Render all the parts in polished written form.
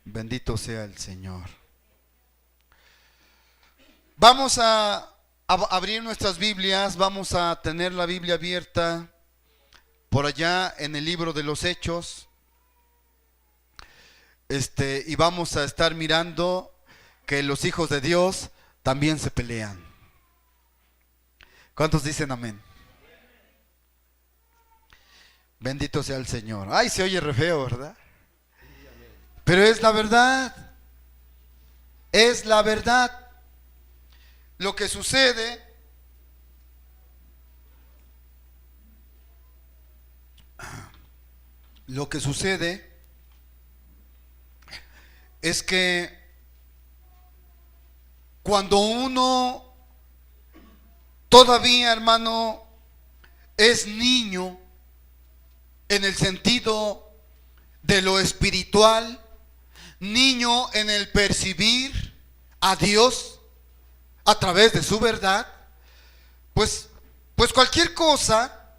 Bendito sea el Señor. Vamos a abrir nuestras Biblias, vamos a tener la Biblia abierta por allá en el libro de los Hechos. Y vamos a estar mirando que los hijos de Dios también se pelean. ¿Cuántos dicen amén? Bendito sea el Señor. Ay, se oye re feo, ¿verdad? Pero es la verdad. Es la verdad. Lo que sucede es que cuando uno todavía, hermano, es niño en el sentido de lo espiritual, niño en el percibir a Dios a través de su verdad, pues cualquier cosa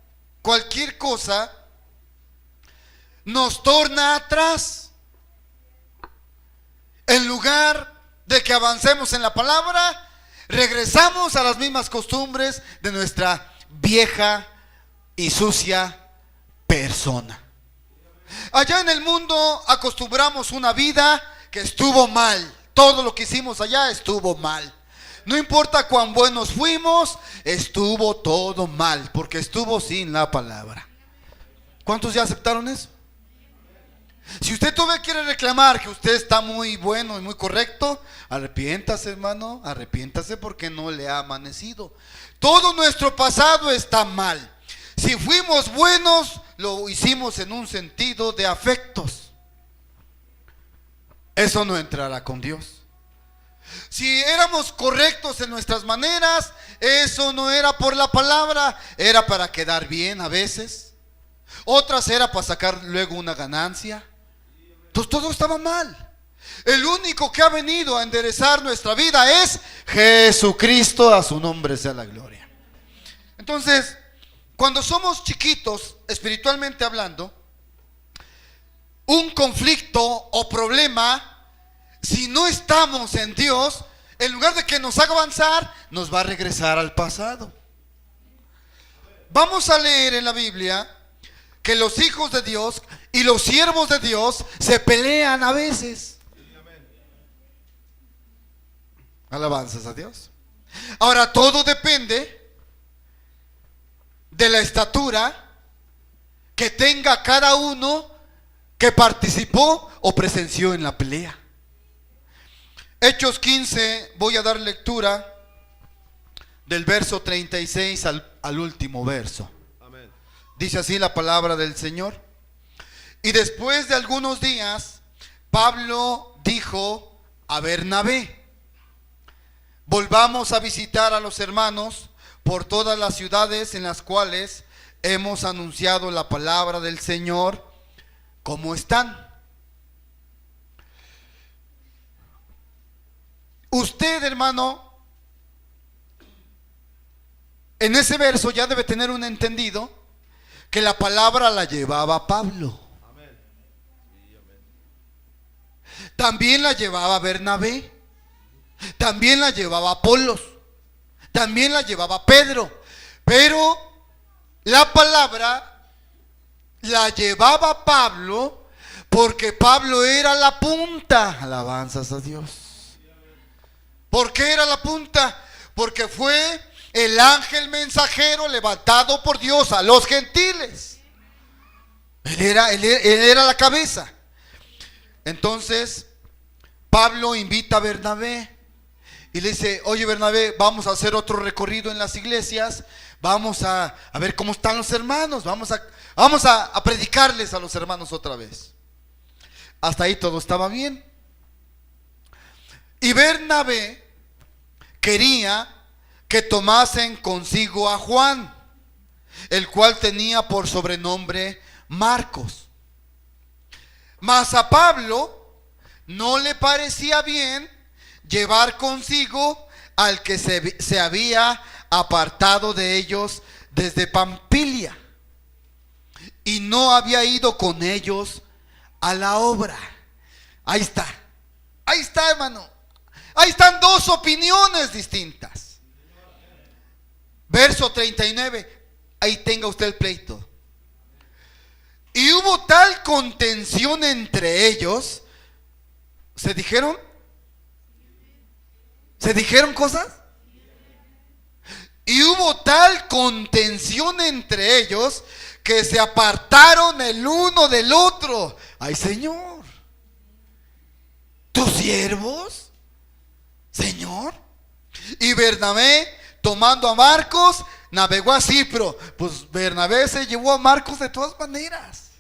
nos torna atrás. En lugar de que avancemos en la palabra, regresamos a las mismas costumbres de nuestra vieja y sucia persona. Allá en el mundo acostumbramos una vida que estuvo mal. Todo lo que hicimos allá estuvo mal. No importa cuán buenos fuimos, estuvo todo mal, porque estuvo sin la palabra. ¿Cuántos ya aceptaron eso? Si usted todavía quiere reclamar que usted está muy bueno y muy correcto, arrepiéntase, hermano, arrepiéntase porque no le ha amanecido. Todo nuestro pasado está mal. Si fuimos buenos, lo hicimos en un sentido de afectos. Eso no entrará con Dios. Si éramos correctos en nuestras maneras, eso no era por la palabra, era para quedar bien a veces. Otras era para sacar luego una ganancia. Entonces todo estaba mal. El único que ha venido a enderezar nuestra vida es Jesucristo, a su nombre sea la gloria. Entonces, cuando somos chiquitos, espiritualmente hablando, un conflicto o problema, si no estamos en Dios, en lugar de que nos haga avanzar, nos va a regresar al pasado. Vamos a leer en la Biblia que los hijos de Dios y los siervos de Dios se pelean a veces. Alabanzas a Dios. Ahora, todo depende de la estatura que tenga cada uno que participó o presenció en la pelea. Hechos 15, voy a dar lectura del verso 36 al último verso. Amén. Dice así la palabra del Señor. Y después de algunos días, Pablo dijo a Bernabé: volvamos a visitar a los hermanos por todas las ciudades en las cuales hemos anunciado la palabra del Señor, ¿cómo están? Usted, hermano, en ese verso ya debe tener un entendido que la palabra la llevaba Pablo. Amén. También la llevaba Bernabé. También la llevaba Apolos. También la llevaba Pedro. Pero la palabra la llevaba Pablo porque Pablo era la punta. Alabanzas a Dios. ¿Por qué era la punta? Porque fue el ángel mensajero levantado por Dios a los gentiles. Él era la cabeza. Entonces Pablo invita a Bernabé y le dice: oye, Bernabé, vamos a hacer otro recorrido en las iglesias, vamos a ver cómo están los hermanos, vamos a predicarles a los hermanos otra vez. Hasta ahí todo estaba bien. Y Bernabé quería que tomasen consigo a Juan, el cual tenía por sobrenombre Marcos. Mas a Pablo no le parecía bien llevar consigo al que se había apartado de ellos desde Pamfilia y no había ido con ellos a la obra. Ahí está. Ahí está, hermano. Ahí están dos opiniones distintas. Verso 39. Ahí tenga usted el pleito. Y hubo tal contención entre ellos. ¿Se dijeron? ¿Se dijeron cosas? Y hubo tal contención entre ellos que se apartaron el uno del otro. Ay, Señor, ¿tus siervos, Señor? Y Bernabé, tomando a Marcos, navegó a Cipro. Pues Bernabé se llevó a Marcos de todas maneras.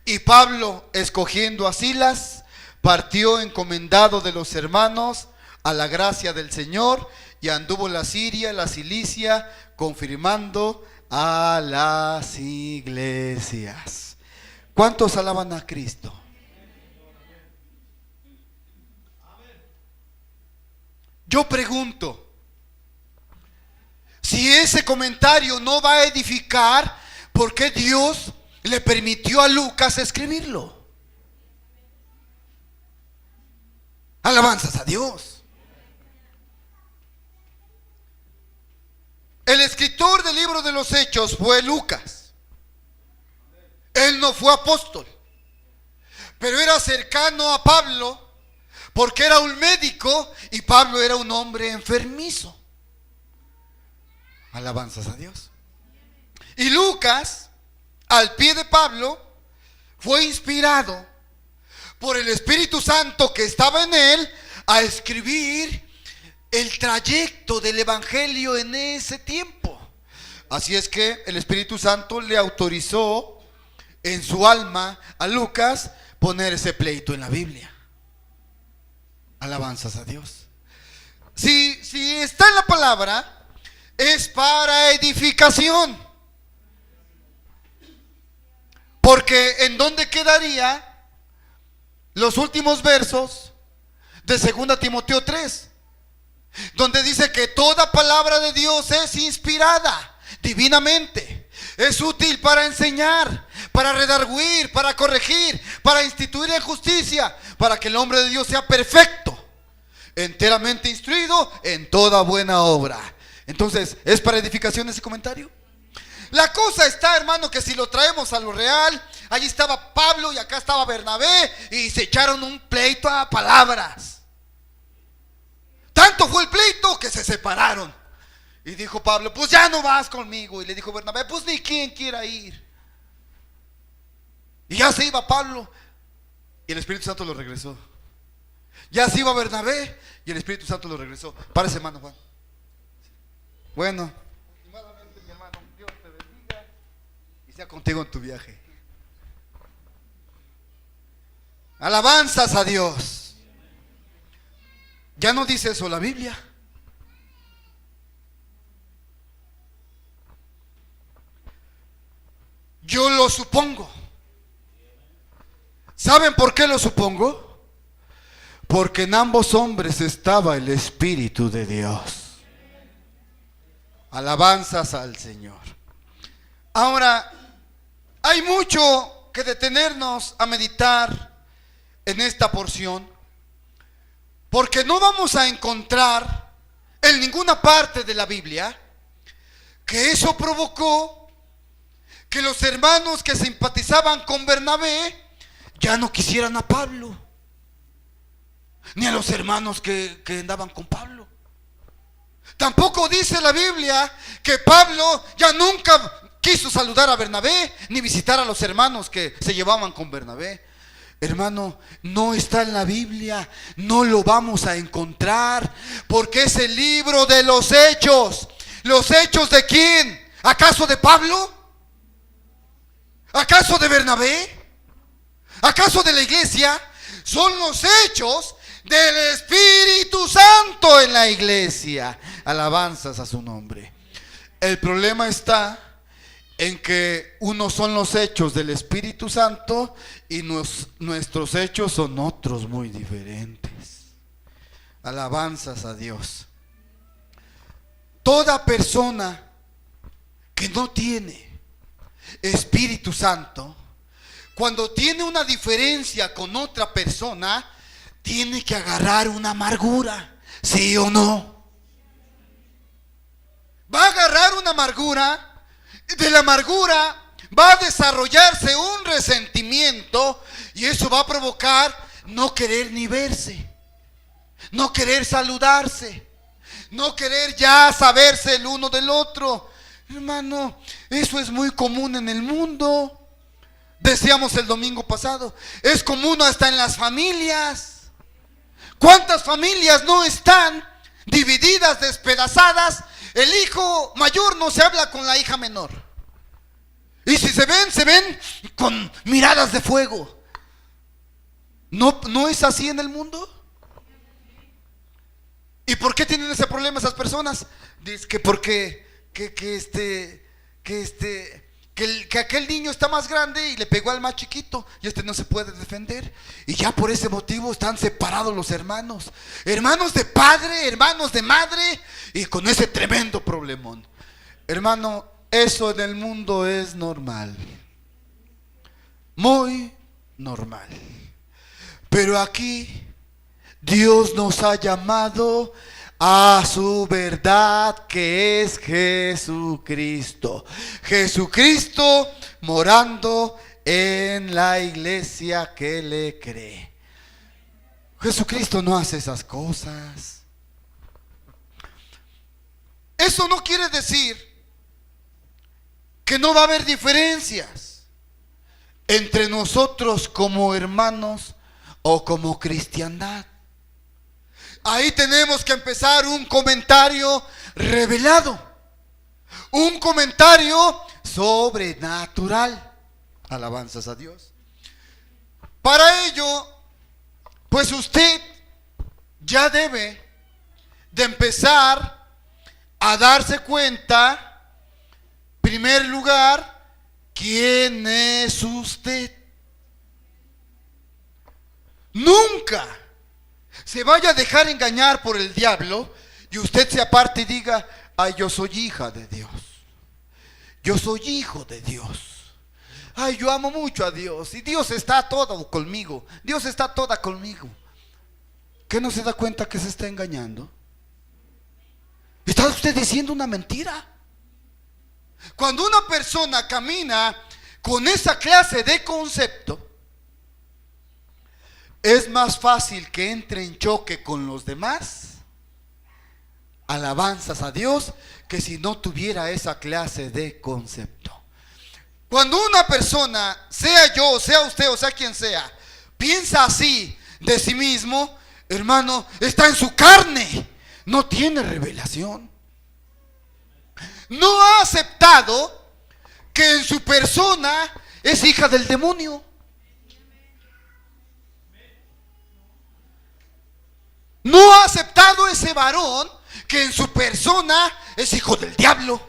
Y Pablo, escogiendo a Silas, partió encomendado de los hermanos a la gracia del Señor, y anduvo la Siria, la Cilicia, confirmando a las iglesias. ¿Cuántos alaban a Cristo? Yo pregunto, si ese comentario no va a edificar, ¿por qué Dios le permitió a Lucas escribirlo? Alabanzas a Dios. El escritor del libro de los Hechos fue Lucas. Él no fue apóstol, pero era cercano a Pablo porque era un médico y Pablo era un hombre enfermizo. Alabanzas a Dios. Y Lucas, al pie de Pablo, fue inspirado por el Espíritu Santo que estaba en él a escribir el trayecto del evangelio en ese tiempo. Así es que el Espíritu Santo le autorizó en su alma a Lucas poner ese pleito en la Biblia. Alabanzas a Dios. Si está en la palabra, es para edificación. Porque ¿en dónde quedaría los últimos versos de 2 Timoteo 3? Donde dice que toda palabra de Dios es inspirada divinamente, es útil para enseñar, para redarguir, para corregir, para instituir en justicia, para que el hombre de Dios sea perfecto, enteramente instruido en toda buena obra. Entonces, ¿es para edificación ese comentario? La cosa está, hermano, que si lo traemos a lo real, allí estaba Pablo y acá estaba Bernabé y se echaron un pleito a palabras. Tanto fue el pleito que se separaron. Y dijo Pablo, pues ya no vas conmigo. Y le dijo Bernabé, pues ni quien quiera ir. Y ya se iba Pablo y el Espíritu Santo lo regresó. Ya se iba Bernabé y el Espíritu Santo lo regresó. Párese, hermano Juan. Bueno, estimadamente mi hermano, Dios te bendiga y sea contigo en tu viaje. Alabanzas a Dios. ¿Ya no dice eso la Biblia? Yo lo supongo. ¿Saben por qué lo supongo? Porque en ambos hombres estaba el Espíritu de Dios. Alabanzas al Señor. Ahora, hay mucho que detenernos a meditar en esta porción, porque no vamos a encontrar en ninguna parte de la Biblia que eso provocó que los hermanos que simpatizaban con Bernabé ya no quisieran a Pablo, ni a los hermanos que andaban con Pablo. Tampoco dice la Biblia que Pablo ya nunca quiso saludar a Bernabé, ni visitar a los hermanos que se llevaban con Bernabé. Hermano, no está en la Biblia, no lo vamos a encontrar, porque es el libro de los hechos. ¿Los hechos de quién? ¿Acaso de Pablo? ¿Acaso de Bernabé? ¿Acaso de la iglesia? Son los hechos del Espíritu Santo en la iglesia. Alabanzas a su nombre. El problema está en que unos son los hechos del Espíritu Santo y nuestros hechos son otros muy diferentes. Alabanzas a Dios. Toda persona que no tiene Espíritu Santo, cuando tiene una diferencia con otra persona, tiene que agarrar una amargura, ¿sí o no? Va a agarrar una amargura, de la amargura va a desarrollarse un resentimiento y eso va a provocar no querer ni verse, no querer saludarse, no querer ya saberse el uno del otro. Hermano, eso es muy común en el mundo. Decíamos el domingo pasado, es común hasta en las familias. ¿Cuántas familias no están divididas, despedazadas? El hijo mayor no se habla con la hija menor. Y si se ven con miradas de fuego. ¿No es así en el mundo? ¿Y por qué tienen ese problema esas personas? Dice que porque que aquel niño está más grande y le pegó al más chiquito y este no se puede defender, y ya por ese motivo están separados los hermanos de padre, hermanos de madre, y con ese tremendo problemón. Hermano, eso en el mundo es normal, muy normal, pero aquí Dios nos ha llamado a su verdad, que es Jesucristo. Jesucristo morando en la iglesia que le cree. Jesucristo no hace esas cosas. Eso no quiere decir que no va a haber diferencias entre nosotros como hermanos o como cristiandad. Ahí tenemos que empezar un comentario revelado, un comentario sobrenatural. Alabanzas a Dios. Para ello, pues usted ya debe de empezar a darse cuenta, en primer lugar, quién es usted. Nunca se vaya a dejar engañar por el diablo y usted se aparte y diga: ay, yo soy hija de Dios, yo soy hijo de Dios, ay, yo amo mucho a Dios y Dios está todo conmigo, Dios está toda conmigo. ¿Qué no se da cuenta que se está engañando? ¿Está usted diciendo una mentira? Cuando una persona camina con esa clase de concepto, es más fácil que entre en choque con los demás, alabanzas a Dios, que si no tuviera esa clase de concepto. Cuando una persona, sea yo, sea usted o sea quien sea, piensa así de sí mismo, hermano, está en su carne, no tiene revelación. No ha aceptado que en su persona es hija del demonio. No ha aceptado ese varón que en su persona es hijo del diablo.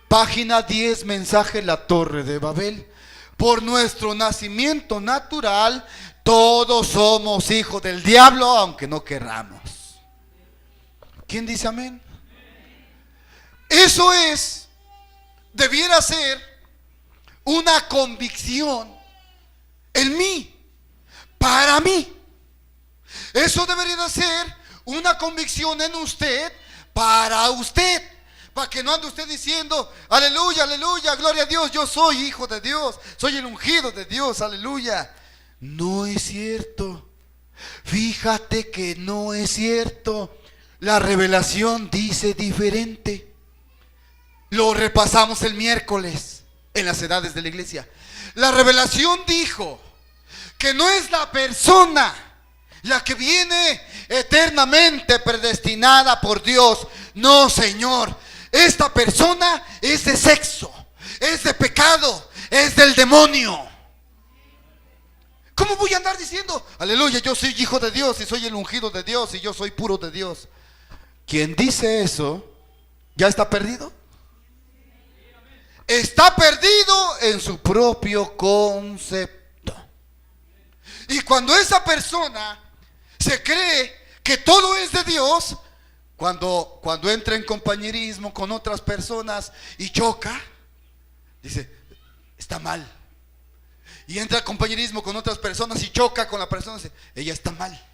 Página 10, mensaje La Torre de Babel. Por nuestro nacimiento natural, todos somos hijos del diablo, aunque no querramos. ¿Quién dice amén? Eso debiera ser una convicción en mí, para mí. Eso debería de ser una convicción en usted, para que no ande usted diciendo: aleluya, aleluya, gloria a Dios, yo soy hijo de Dios, soy el ungido de Dios, aleluya. No es cierto. Fíjate que no es cierto. La revelación dice diferente. Lo repasamos el miércoles en las edades de la iglesia. La revelación dijo que no es la persona la que viene eternamente predestinada por Dios. No, Señor. Esta persona es de sexo, es de pecado, es del demonio. ¿Cómo voy a andar diciendo: aleluya, yo soy hijo de Dios y soy el ungido de Dios y yo soy puro de Dios? Quien dice eso ya está perdido. Está perdido en su propio concepto. Y cuando esa persona se cree que todo es de Dios, cuando entra en compañerismo con otras personas y choca, dice: está mal. Y entra al compañerismo con otras personas y choca con la persona y dice, ella está mal.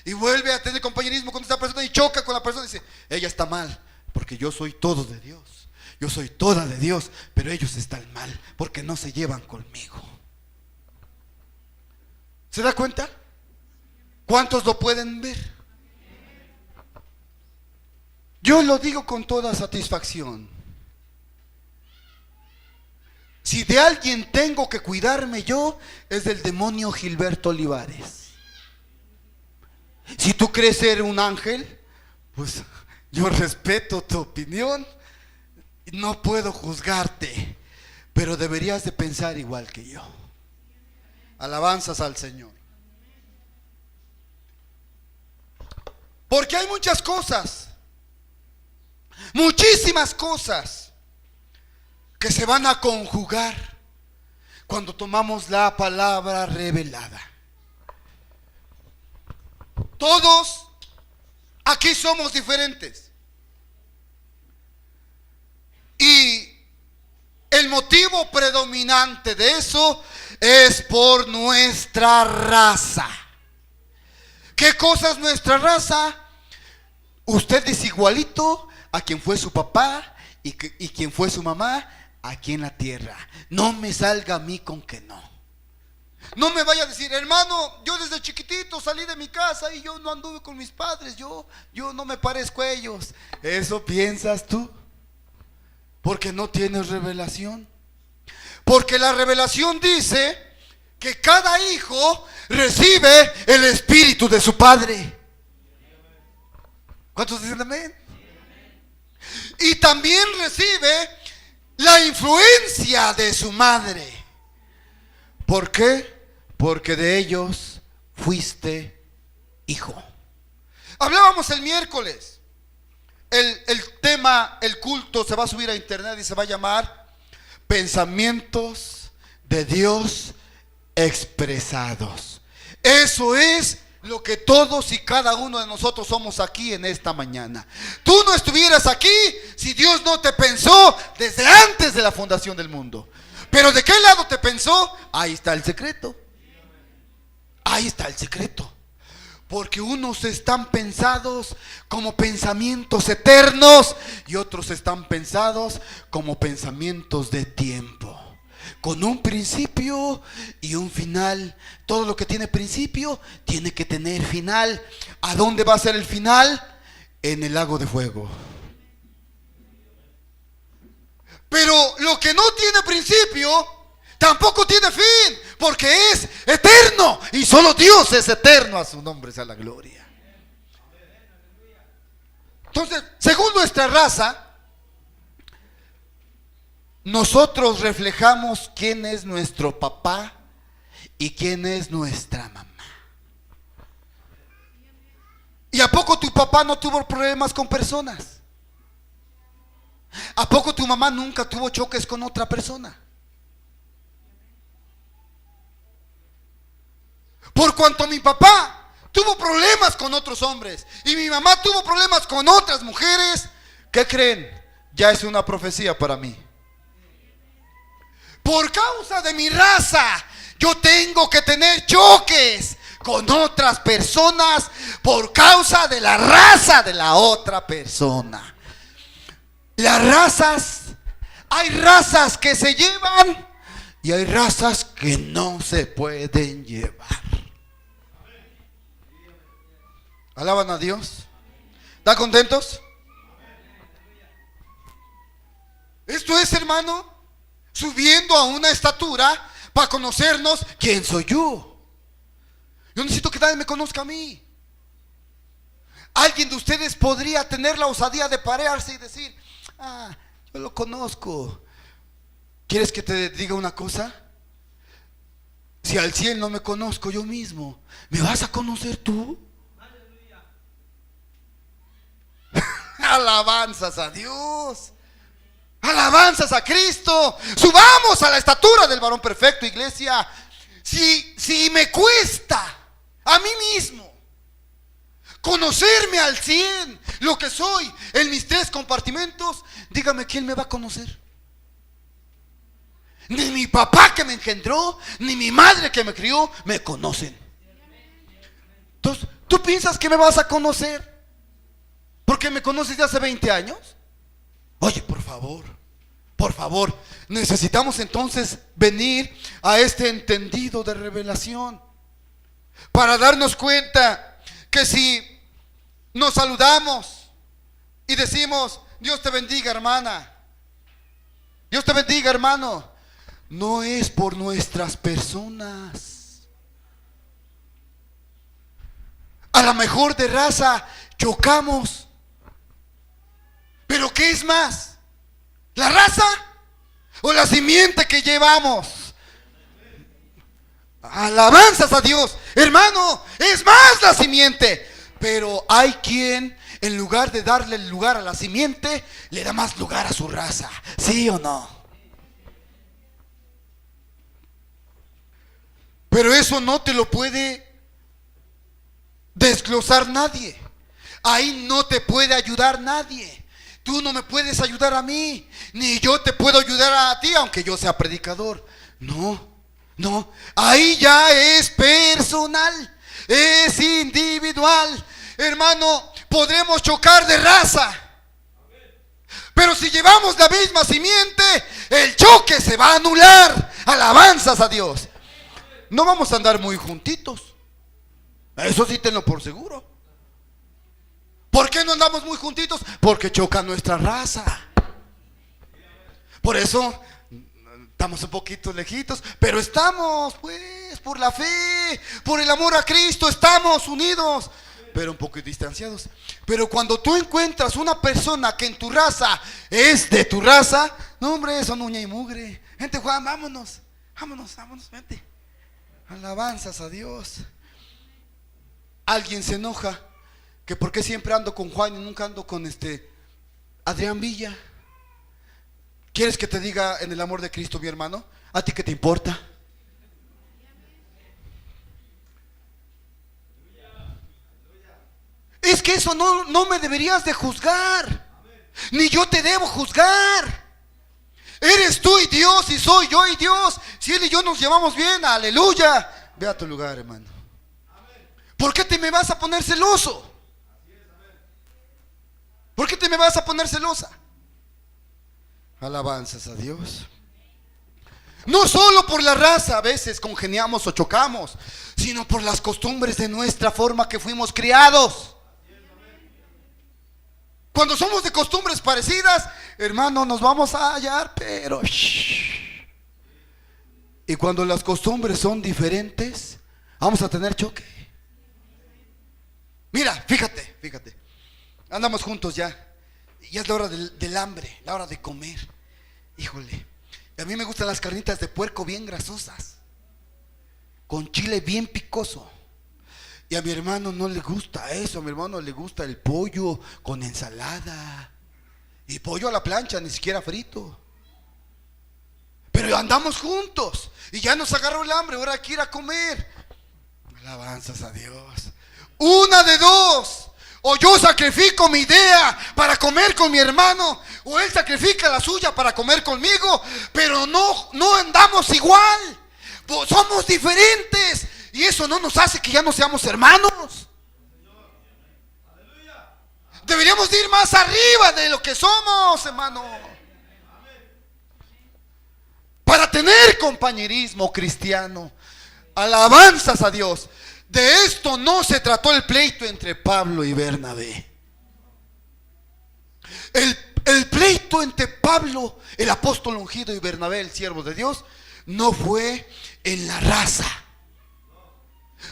Y vuelve a tener compañerismo con esta persona y choca con la persona y dice, ella está mal, porque yo soy todo de Dios, yo soy toda de Dios, pero ellos están mal porque no se llevan conmigo. ¿Se da cuenta? ¿Cuántos lo pueden ver? Yo lo digo con toda satisfacción. Si de alguien tengo que cuidarme yo, es del demonio Gilberto Olivares. Si tú crees ser un ángel, pues yo respeto tu opinión, no puedo juzgarte, pero deberías de pensar igual que yo. Alabanzas al Señor. Porque hay muchas cosas, muchísimas cosas que se van a conjugar cuando tomamos la palabra revelada. Todos aquí somos diferentes. Y el motivo predominante de eso es por nuestra raza. ¿Qué cosa es nuestra raza? Usted es igualito a quien fue su papá y quien fue su mamá aquí en la tierra. No me salga a mí con que no. No me vaya a decir, hermano, yo desde chiquitito salí de mi casa y yo no anduve con mis padres, yo no me parezco a ellos. ¿Eso piensas tú? Porque no tienes revelación. Porque la revelación dice que cada hijo recibe el espíritu de su padre. ¿Cuántos dicen amén? Y también recibe la influencia de su madre. ¿Por qué? Porque de ellos fuiste hijo. Hablábamos el miércoles. El tema, el culto se va a subir a internet y se va a llamar Pensamientos de Dios expresados. Eso es lo que todos y cada uno de nosotros somos aquí en esta mañana. Tú no estuvieras aquí si Dios no te pensó desde antes de la fundación del mundo. Pero ¿de qué lado te pensó? Ahí está el secreto. Ahí está el secreto. Porque unos están pensados como pensamientos eternos y otros están pensados como pensamientos de tiempo, con un principio y un final. Todo lo que tiene principio tiene que tener final. ¿A dónde va a ser el final? En el lago de fuego. Pero lo que no tiene principio tampoco tiene fin, porque es eterno y solo Dios es eterno. A su nombre sea la gloria. Entonces, según nuestra raza, nosotros reflejamos quién es nuestro papá y quién es nuestra mamá. ¿Y a poco tu papá no tuvo problemas con personas? ¿A poco tu mamá nunca tuvo choques con otra persona? Por cuanto mi papá tuvo problemas con otros hombres y mi mamá tuvo problemas con otras mujeres, ¿qué creen? Ya es una profecía para mí. Por causa de mi raza, yo tengo que tener choques con otras personas por causa de la raza de la otra persona. Las razas, hay razas que se llevan y hay razas que no se pueden llevar. ¿Alaban a Dios? ¿Están contentos? Esto es, hermano, subiendo a una estatura para conocernos quién soy yo. Yo necesito que nadie me conozca a mí. Alguien de ustedes podría tener la osadía de pararse y decir, yo lo conozco. ¿Quieres que te diga una cosa? Si al 100 no me conozco yo mismo, ¿me vas a conocer tú? Alabanzas a Dios. Alabanzas a Cristo. Subamos a la estatura del varón perfecto, iglesia. Si me cuesta a mí mismo conocerme al 100 lo que soy en mis 3 compartimentos, dígame quién me va a conocer. Ni mi papá que me engendró, ni mi madre que me crió, me conocen. Entonces, ¿tú piensas que me vas a conocer porque me conoces de hace 20 años? Oye, por favor, necesitamos entonces venir a este entendido de revelación para darnos cuenta que si nos saludamos y decimos, Dios te bendiga, hermana, Dios te bendiga, hermano, no es por nuestras personas. A lo mejor de raza chocamos, pero ¿qué es más? ¿La raza o la simiente que llevamos? Alabanzas a Dios, hermano, es más la simiente. Pero hay quien, en lugar de darle el lugar a la simiente, le da más lugar a su raza. ¿Sí o no? Pero eso no te lo puede desglosar nadie. Ahí no te puede ayudar nadie. Tú no me puedes ayudar a mí, ni yo te puedo ayudar a ti, aunque yo sea predicador. No, ahí ya es personal, es individual. Hermano, podremos chocar de raza, pero si llevamos la misma simiente, el choque se va a anular. Alabanzas a Dios. No vamos a andar muy juntitos, eso sí tenlo por seguro. ¿Por qué no andamos muy juntitos? Porque choca nuestra raza. Por eso estamos un poquito lejitos, pero estamos, pues, por la fe, por el amor a Cristo, estamos unidos, pero un poco distanciados. Pero cuando tú encuentras una persona que en tu raza es de tu raza, no, hombre, son uña y mugre. Gente, Juan, vámonos, vente. Alabanzas a Dios. Alguien se enoja que por qué siempre ando con Juan y nunca ando con Adrián Villa. ¿Quieres que te diga en el amor de Cristo, mi hermano? ¿A ti qué te importa? Es que eso no me deberías de juzgar, ni yo te debo juzgar. Eres tú y Dios, y soy yo y Dios. Si Él y yo nos llevamos bien, aleluya. Ve a tu lugar, hermano. ¿Por qué te me vas a poner celoso? ¿Por qué te me vas a poner celosa? Alabanzas a Dios. No solo por la raza a veces congeniamos o chocamos, sino por las costumbres de nuestra forma que fuimos criados. Cuando somos de costumbres parecidas, hermano, nos vamos a hallar, pero y cuando las costumbres son diferentes, vamos a tener choque. Mira, fíjate. Andamos juntos ya. Ya es la hora del hambre, la hora de comer. Híjole, a mí me gustan las carnitas de puerco bien grasosas, con chile bien picoso. Y a mi hermano no le gusta eso. A mi hermano le gusta el pollo con ensalada, y pollo a la plancha, ni siquiera frito. Pero andamos juntos y ya nos agarró el hambre. Ahora hay que ir a comer. Alabanzas a Dios. Una de dos: o yo sacrifico mi idea para comer con mi hermano, o él sacrifica la suya para comer conmigo. Pero no andamos igual, pues somos diferentes, y eso no nos hace que ya no seamos hermanos. Deberíamos de ir más arriba de lo que somos, hermano, para tener compañerismo cristiano. Alabanzas a Dios. De esto no se trató el pleito entre Pablo y Bernabé. El pleito entre Pablo, el apóstol ungido, y Bernabé, el siervo de Dios, no fue en la raza.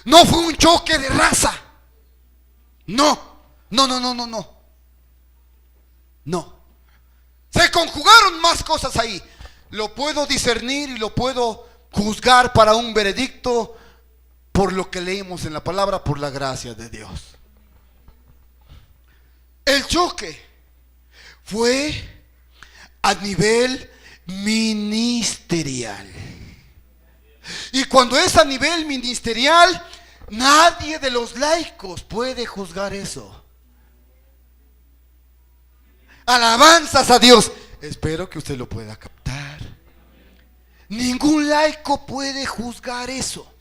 No fue un choque de raza. No. Se conjugaron más cosas ahí. Lo puedo discernir y lo puedo juzgar para un veredicto por lo que leímos en la palabra, por la gracia de Dios. El choque fue a nivel ministerial. Y cuando es a nivel ministerial, nadie de los laicos puede juzgar eso. Alabanzas a Dios. Espero que usted lo pueda captar. Ningún laico puede juzgar eso.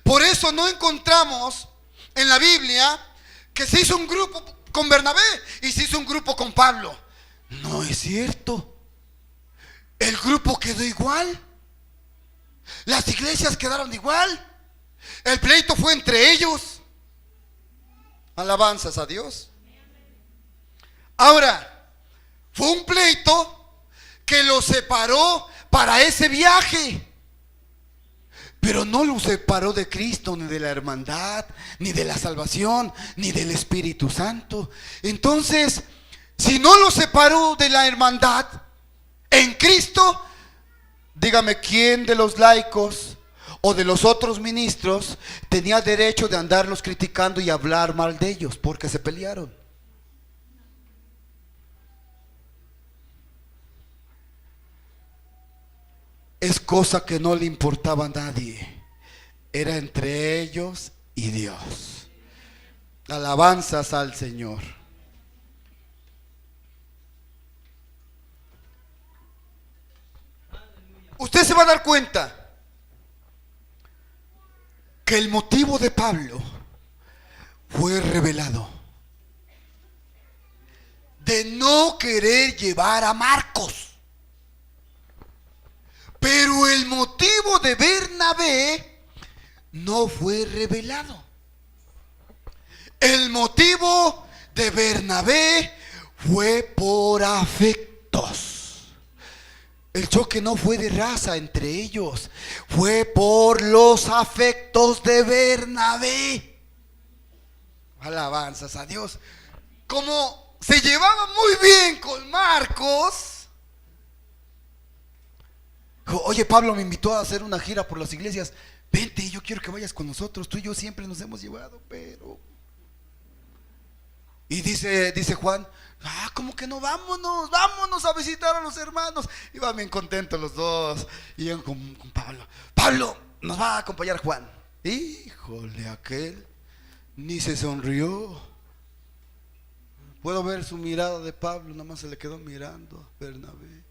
Por eso no encontramos en la Biblia que se hizo un grupo con Bernabé y se hizo un grupo con Pablo. No es cierto. El grupo quedó igual. Las iglesias quedaron igual. El pleito fue entre ellos. Alabanzas a Dios. Ahora, fue un pleito que los separó para ese viaje. Pero no lo separó de Cristo, ni de la hermandad, ni de la salvación, ni del Espíritu Santo. Entonces, si no lo separó de la hermandad en Cristo, dígame, ¿quién de los laicos o de los otros ministros tenía derecho de andarlos criticando y hablar mal de ellos porque se pelearon? Es cosa que no le importaba a nadie. Era entre ellos y Dios. Alabanzas al Señor. Usted se va a dar cuenta que el motivo de Pablo fue revelado. De no querer llevar a Marcos. Pero el motivo de Bernabé no fue revelado. El motivo de Bernabé fue por afectos. El choque no fue de raza entre ellos, fue por los afectos de Bernabé. Alabanzas a Dios. Como se llevaba muy bien con Marcos, oye, Pablo me invitó a hacer una gira por las iglesias. Vente, yo quiero que vayas con nosotros. Tú y yo siempre nos hemos llevado, pero... Y dice Juan, ¿cómo que no? Vámonos a visitar a los hermanos. Iban bien contentos los dos. Y iban con Pablo. Pablo, nos va a acompañar Juan. Híjole, aquel ni se sonrió. Puedo ver su mirada de Pablo, nada más se le quedó mirando a Bernabé.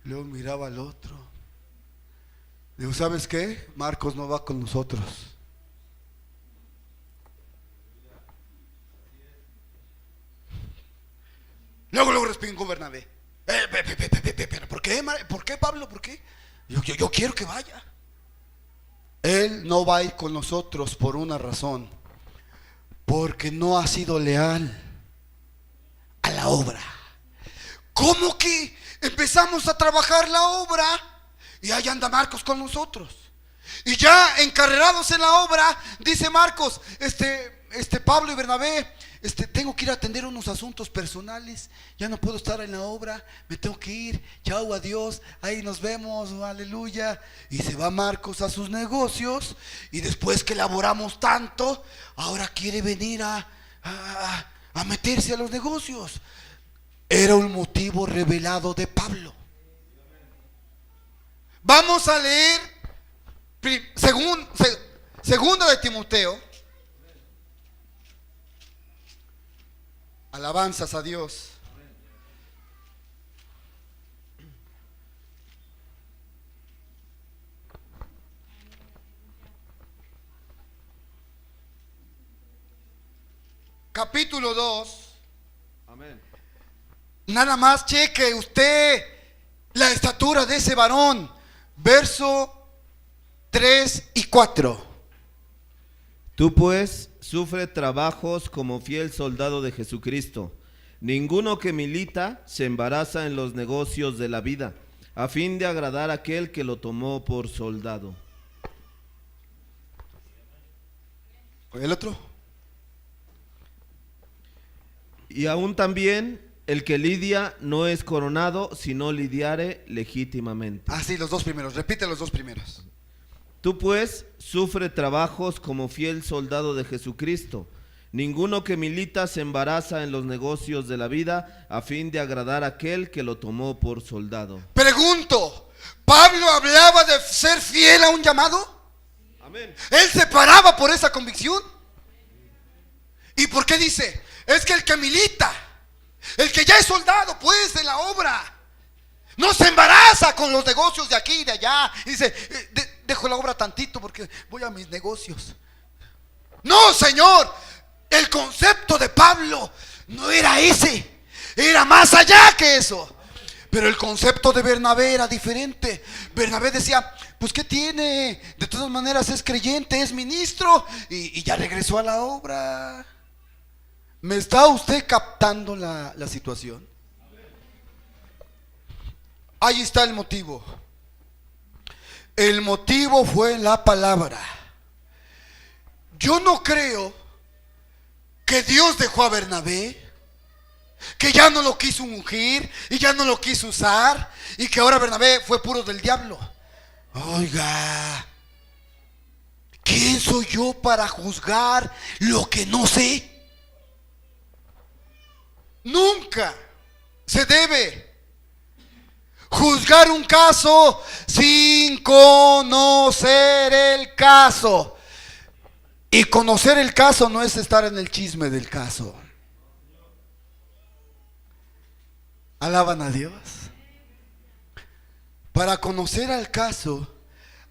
Luego miraba al otro. Digo, ¿sabes qué? Marcos no va con nosotros. Luego respingó Bernabé. ¿Pero por qué? ¿Por qué, Pablo? ¿Por qué? Yo quiero que vaya. Él no va a ir con nosotros por una razón. Porque no ha sido leal a la obra. ¿Cómo que empezamos a trabajar la obra y ahí anda Marcos con nosotros? Y ya encarrerados en la obra, dice Marcos, Pablo y Bernabé, tengo que ir a atender unos asuntos personales, ya no puedo estar en la obra, me tengo que ir, chao, adiós, ahí nos vemos, aleluya. Y se va Marcos a sus negocios, y después que laboramos tanto, ahora quiere venir a meterse a los negocios. Era un motivo revelado de Pablo. Vamos a leer segunda de Timoteo. Alabanzas a Dios. Capítulo 2. Amén. Nada más cheque usted la estatura de ese varón. Verso 3 y 4. Tú pues sufre trabajos como fiel soldado de Jesucristo. Ninguno que milita se embaraza en los negocios de la vida, a fin de agradar a aquel que lo tomó por soldado. ¿El otro? Y aún también el que lidia no es coronado, sino lidiare legítimamente. Sí, los dos primeros. Repite los dos primeros. Tú pues sufre trabajos como fiel soldado de Jesucristo. Ninguno que milita se embaraza en los negocios de la vida, a fin de agradar a aquel que lo tomó por soldado. Pregunto, ¿Pablo hablaba de ser fiel a un llamado? Amén. Él se paraba por esa convicción. ¿Y por qué dice? Es que el que milita, el que ya es soldado pues de la obra, No se embaraza con los negocios de aquí y de allá. Y dice, dejo la obra tantito porque voy a mis negocios. No, Señor. El concepto de Pablo no era ese. Era más allá que eso. Pero el concepto de Bernabé era diferente. Bernabé decía, pues ¿qué tiene? De todas maneras es creyente, es ministro. Y ya regresó a la obra. ¿Me está usted captando la situación? Ahí está el motivo. El motivo fue la palabra. Yo no creo que Dios dejó a Bernabé, que ya no lo quiso ungir y ya no lo quiso usar, y que ahora Bernabé fue puro del diablo. Oiga, ¿quién soy yo para juzgar lo que no sé? Nunca se debe juzgar un caso sin conocer el caso. Y conocer el caso no es estar en el chisme del caso. Alaban a Dios. Para conocer al caso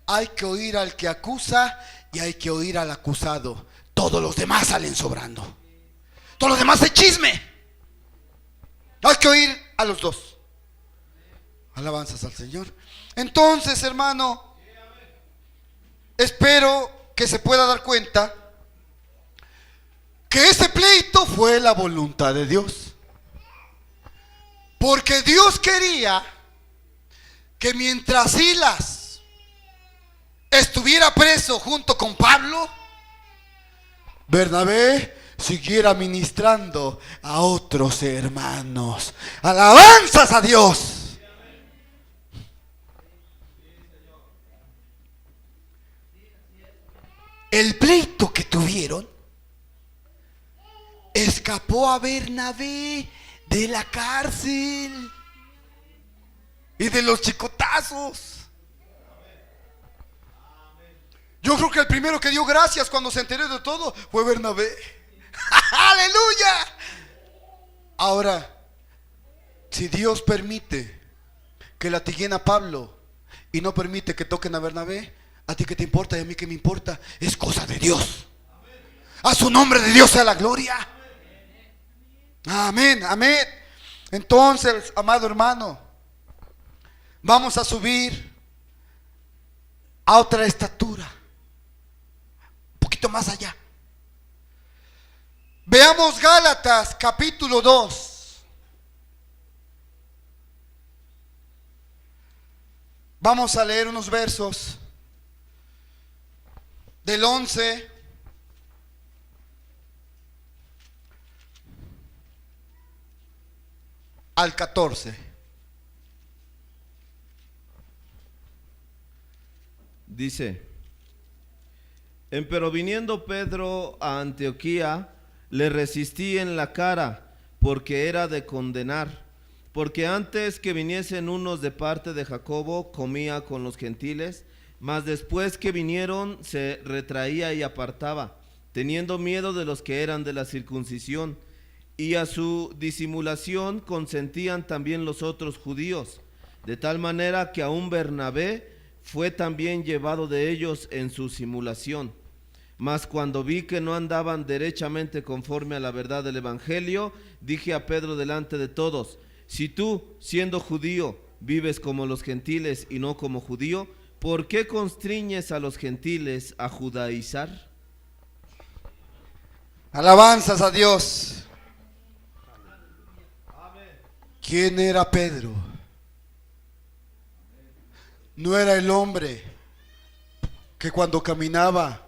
hay que oír al que acusa y hay que oír al acusado. Todos los demás salen sobrando. Todos los demás es chisme. Hay que oír a los dos. Alabanzas al Señor. Entonces, hermano, espero que se pueda dar cuenta que ese pleito fue la voluntad de Dios. Porque Dios quería que mientras Silas estuviera preso junto con Pablo, Bernabé siguiera ministrando a otros hermanos. Alabanzas a Dios. El pleito que tuvieron escapó a Bernabé de la cárcel y de los chicotazos. Yo creo que el primero que dio gracias cuando se enteró de todo fue Bernabé. ¡Aleluya! Ahora, si Dios permite que latiguen a Pablo y no permite que toquen a Bernabé, ¿a ti qué te importa y a mí qué me importa? Es cosa de Dios. A su nombre de Dios sea la gloria. Amén, amén. Entonces, amado hermano, vamos a subir a otra estatura, un poquito más allá. Veamos Gálatas capítulo 2. Vamos a leer unos versos del 11 al 14. Dice: Empero viniendo Pedro a Antioquía, le resistí en la cara, porque era de condenar. Porque antes que viniesen unos de parte de Jacobo, comía con los gentiles, mas después que vinieron se retraía y apartaba, teniendo miedo de los que eran de la circuncisión. Y a su disimulación consentían también los otros judíos, de tal manera que aun Bernabé fue también llevado de ellos en su simulación. Mas cuando vi que no andaban derechamente conforme a la verdad del evangelio, dije a Pedro delante de todos: si tú, siendo judío, vives como los gentiles y no como judío, ¿por qué constriñes a los gentiles a judaizar? Alabanzas a Dios. ¿Quién era Pedro? No era el hombre que cuando caminaba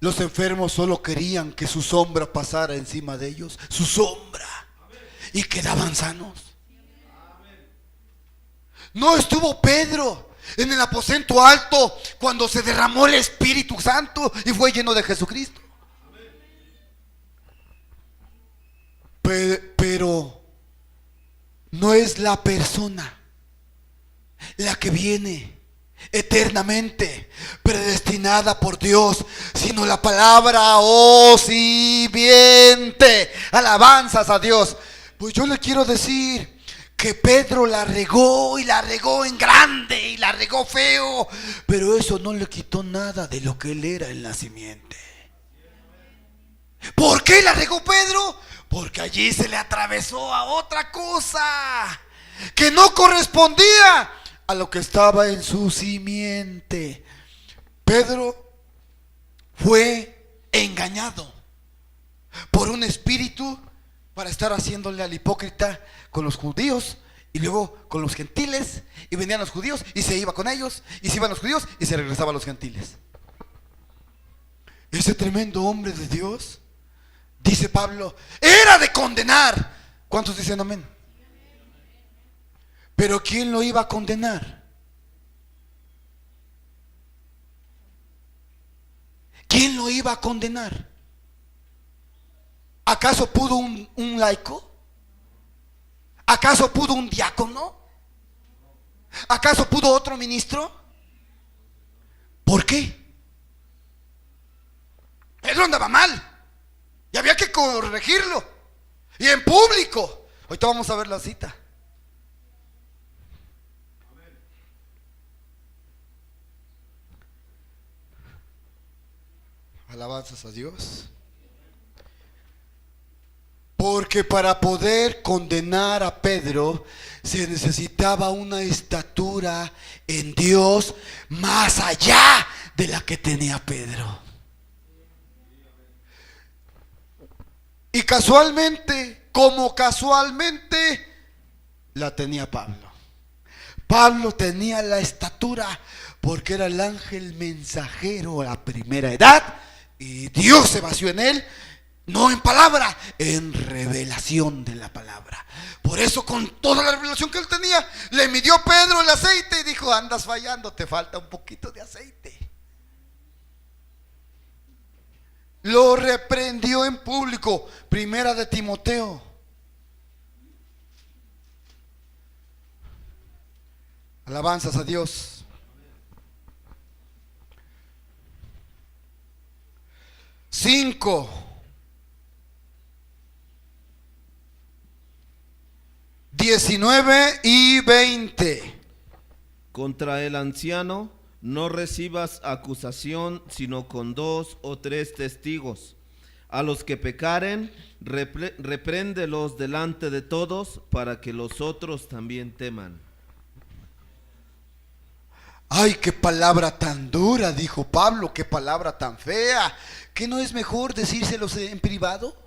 los enfermos solo querían que su sombra pasara encima de ellos, su sombra, y quedaban sanos. No estuvo Pedro en el aposento alto cuando se derramó el Espíritu Santo y fue lleno de Jesucristo. Pero no es la persona la que viene eternamente predestinada por Dios, sino la palabra simiente. Alabanzas a Dios. Pues yo le quiero decir que Pedro la regó y la regó en grande y la regó feo, pero eso no le quitó nada de lo que él era en la simiente. ¿Por qué la regó Pedro? Porque allí se le atravesó a otra cosa que no correspondía a lo que estaba en su simiente. Pedro fue engañado por un espíritu para estar haciéndole al hipócrita con los judíos y luego con los gentiles, y venían los judíos y se iba con ellos, y se iban los judíos y se regresaba a los gentiles. Ese tremendo hombre de Dios, dice Pablo, era de condenar. ¿Cuántos dicen amén? Pero ¿quién lo iba a condenar? ¿Quién lo iba a condenar? ¿Acaso pudo un laico? ¿Acaso pudo un diácono? ¿Acaso pudo otro ministro? ¿Por qué? Pedro andaba mal y había que corregirlo, y en público. Ahorita vamos a ver la cita. Alabanzas a Dios. Porque para poder condenar a Pedro se necesitaba una estatura en Dios más allá de la que tenía Pedro. Y casualmente, como casualmente, la tenía Pablo. Pablo tenía la estatura porque era el ángel mensajero a la primera edad, y Dios se vació en él. No en palabra, en revelación de la palabra. Por eso, con toda la revelación que él tenía, le midió Pedro el aceite y dijo: andas fallando, te falta un poquito de aceite. Lo reprendió en público. Primera de Timoteo. Alabanzas a Dios. 5, 19 y 20. Contra el anciano no recibas acusación sino con 2 o 3 testigos. A los que pecaren, repréndelos delante de todos, para que los otros también teman. Ay, qué palabra tan dura, dijo Pablo, qué palabra tan fea. ¿Qué no es mejor decírselos en privado?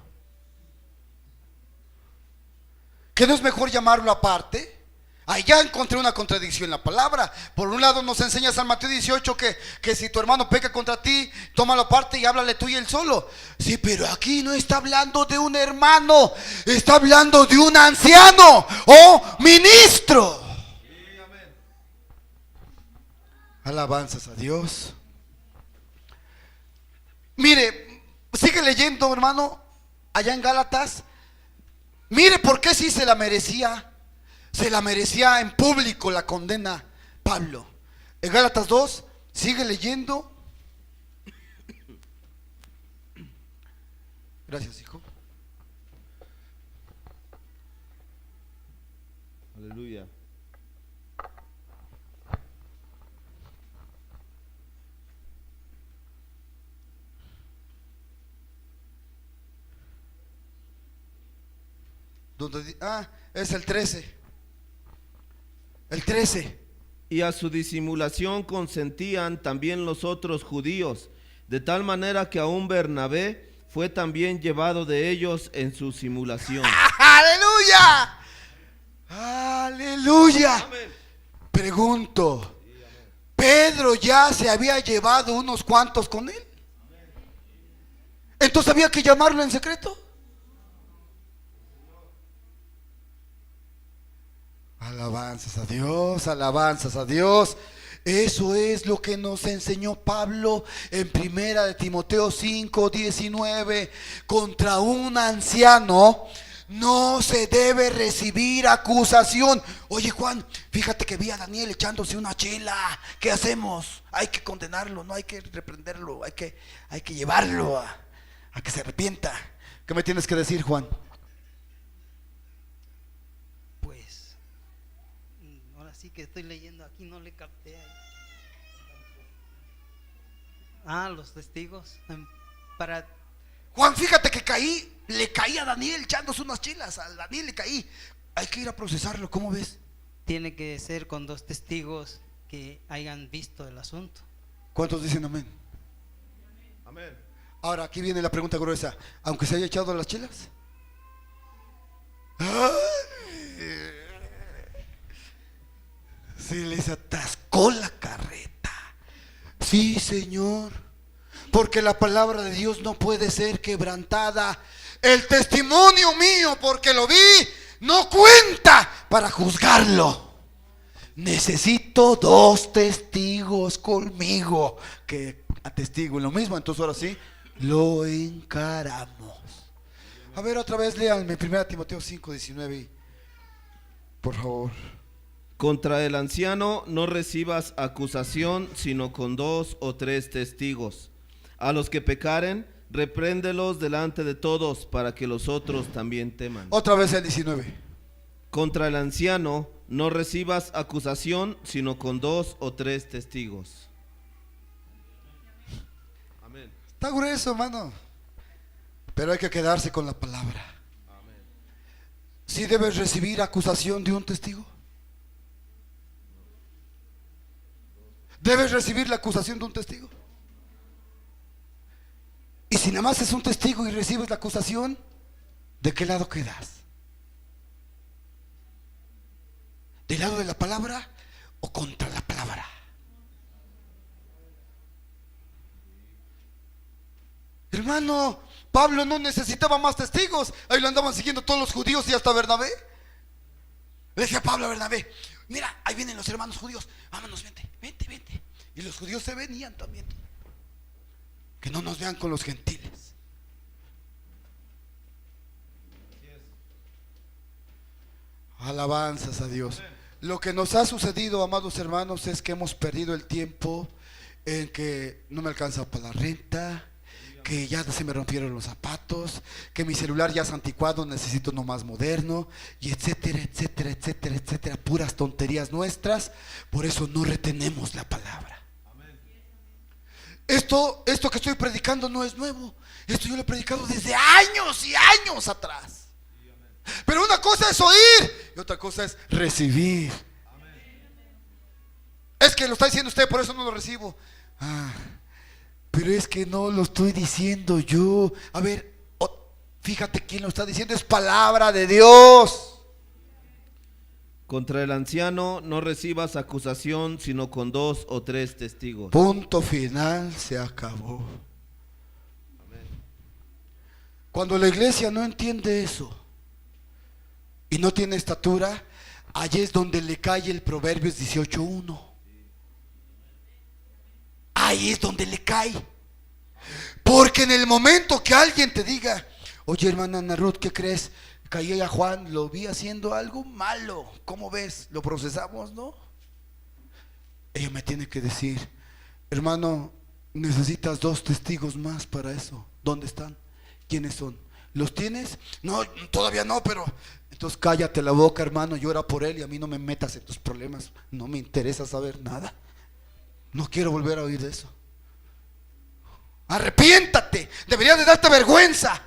¿Qué no es mejor llamarlo aparte? Ahí ya encontré una contradicción en la palabra. Por un lado nos enseña San Mateo 18 que si tu hermano peca contra ti, tómalo aparte y háblale tú y él solo. Sí, pero aquí no está hablando de un hermano, está hablando de un anciano o ministro. Sí, amén. Alabanzas a Dios. Mire, sigue leyendo, hermano, allá en Gálatas. Mire por qué sí se la merecía. Se la merecía en público la condena Pablo. En Gálatas 2, sigue leyendo. Gracias, hijo. Aleluya. Es el 13. El 13. Y a su disimulación consentían también los otros judíos, de tal manera que aún Bernabé fue también llevado de ellos en su simulación. ¡Aleluya! ¡Aleluya! Amén. Pregunto, ¿Pedro ya se había llevado unos cuantos con él? Entonces había que llamarlo en secreto. Alabanzas a Dios, alabanzas a Dios. Eso es lo que nos enseñó Pablo en primera de Timoteo 5, 19. Contra un anciano no se debe recibir acusación. Oye, Juan, fíjate que vi a Daniel echándose una chela. ¿Qué hacemos? Hay que condenarlo, no hay que reprenderlo, hay que llevarlo a que se arrepienta. ¿Qué me tienes que decir, Juan? así que estoy leyendo aquí, no le capté. Los testigos. Para Juan, fíjate que le caí a Daniel echándose unas chelas. A Daniel le caí. Hay que ir a procesarlo, ¿cómo ves? Tiene que ser con 2 testigos que hayan visto el asunto. ¿Cuántos dicen amén? Amén. Ahora, aquí viene la pregunta gruesa. ¿Aunque se haya echado las chelas? ¡Ay! Se les atascó la carreta. Sí, Señor. Porque la palabra de Dios no puede ser quebrantada. El testimonio mío, porque lo vi, no cuenta para juzgarlo. Necesito 2 testigos conmigo que atestiguen lo mismo. Entonces ahora sí, lo encaramos. A ver, otra vez léanme 1 Timoteo 5:19, por favor. Contra el anciano no recibas acusación, sino con 2 o 3 testigos. A los que pecaren, repréndelos delante de todos, para que los otros también teman. Otra vez el 19. Contra el anciano no recibas acusación, sino con 2 o 3 testigos. Amén. Está grueso, hermano. Pero hay que quedarse con la palabra. Amén. ¿Sí debes recibir acusación de un testigo? ¿Debes recibir la acusación de un testigo? Y si nada más es un testigo y recibes la acusación, ¿de qué lado quedas? ¿Del lado de la palabra o contra la palabra? Hermano, Pablo no necesitaba más testigos. Ahí lo andaban siguiendo todos los judíos y hasta Bernabé. Le decía Pablo a Bernabé: mira, ahí vienen los hermanos judíos, vámonos, vente, vente, vente. Y los judíos se venían también. Que no nos vean con los gentiles. Alabanzas a Dios. Lo que nos ha sucedido, amados hermanos, es que hemos perdido el tiempo en que no me alcanza para la renta, que ya se me rompieron los zapatos, que mi celular ya es anticuado, necesito uno más moderno, y etcétera, etcétera, etcétera, etcétera, puras tonterías nuestras. Por eso no retenemos la palabra. Esto que estoy predicando no es nuevo. Esto yo lo he predicado desde años y años atrás. Pero una cosa es oír y otra cosa es recibir. Es que lo está diciendo usted, por eso no lo recibo. Pero es que no lo estoy diciendo yo. A ver, fíjate quién lo está diciendo. Es palabra de Dios. Contra el anciano no recibas acusación, sino con 2 o 3 testigos. Punto final, se acabó. Amén. Cuando la iglesia no entiende eso y no tiene estatura, allí es donde le cae el Proverbios 18:1. Ahí es donde le cae. Porque en el momento que alguien te diga: oye, hermana Ana Ruth, ¿qué crees? Caí a Juan, lo vi haciendo algo malo. ¿Cómo ves? ¿Lo procesamos, no? Ella me tiene que decir: hermano, necesitas 2 testigos más para eso. ¿Dónde están? ¿Quiénes son? ¿Los tienes? No, todavía no, pero... Entonces cállate la boca, hermano, llora por él y a mí no me metas en tus problemas. No me interesa saber nada. No quiero volver a oír de eso. Arrepiéntate. Deberías de darte vergüenza.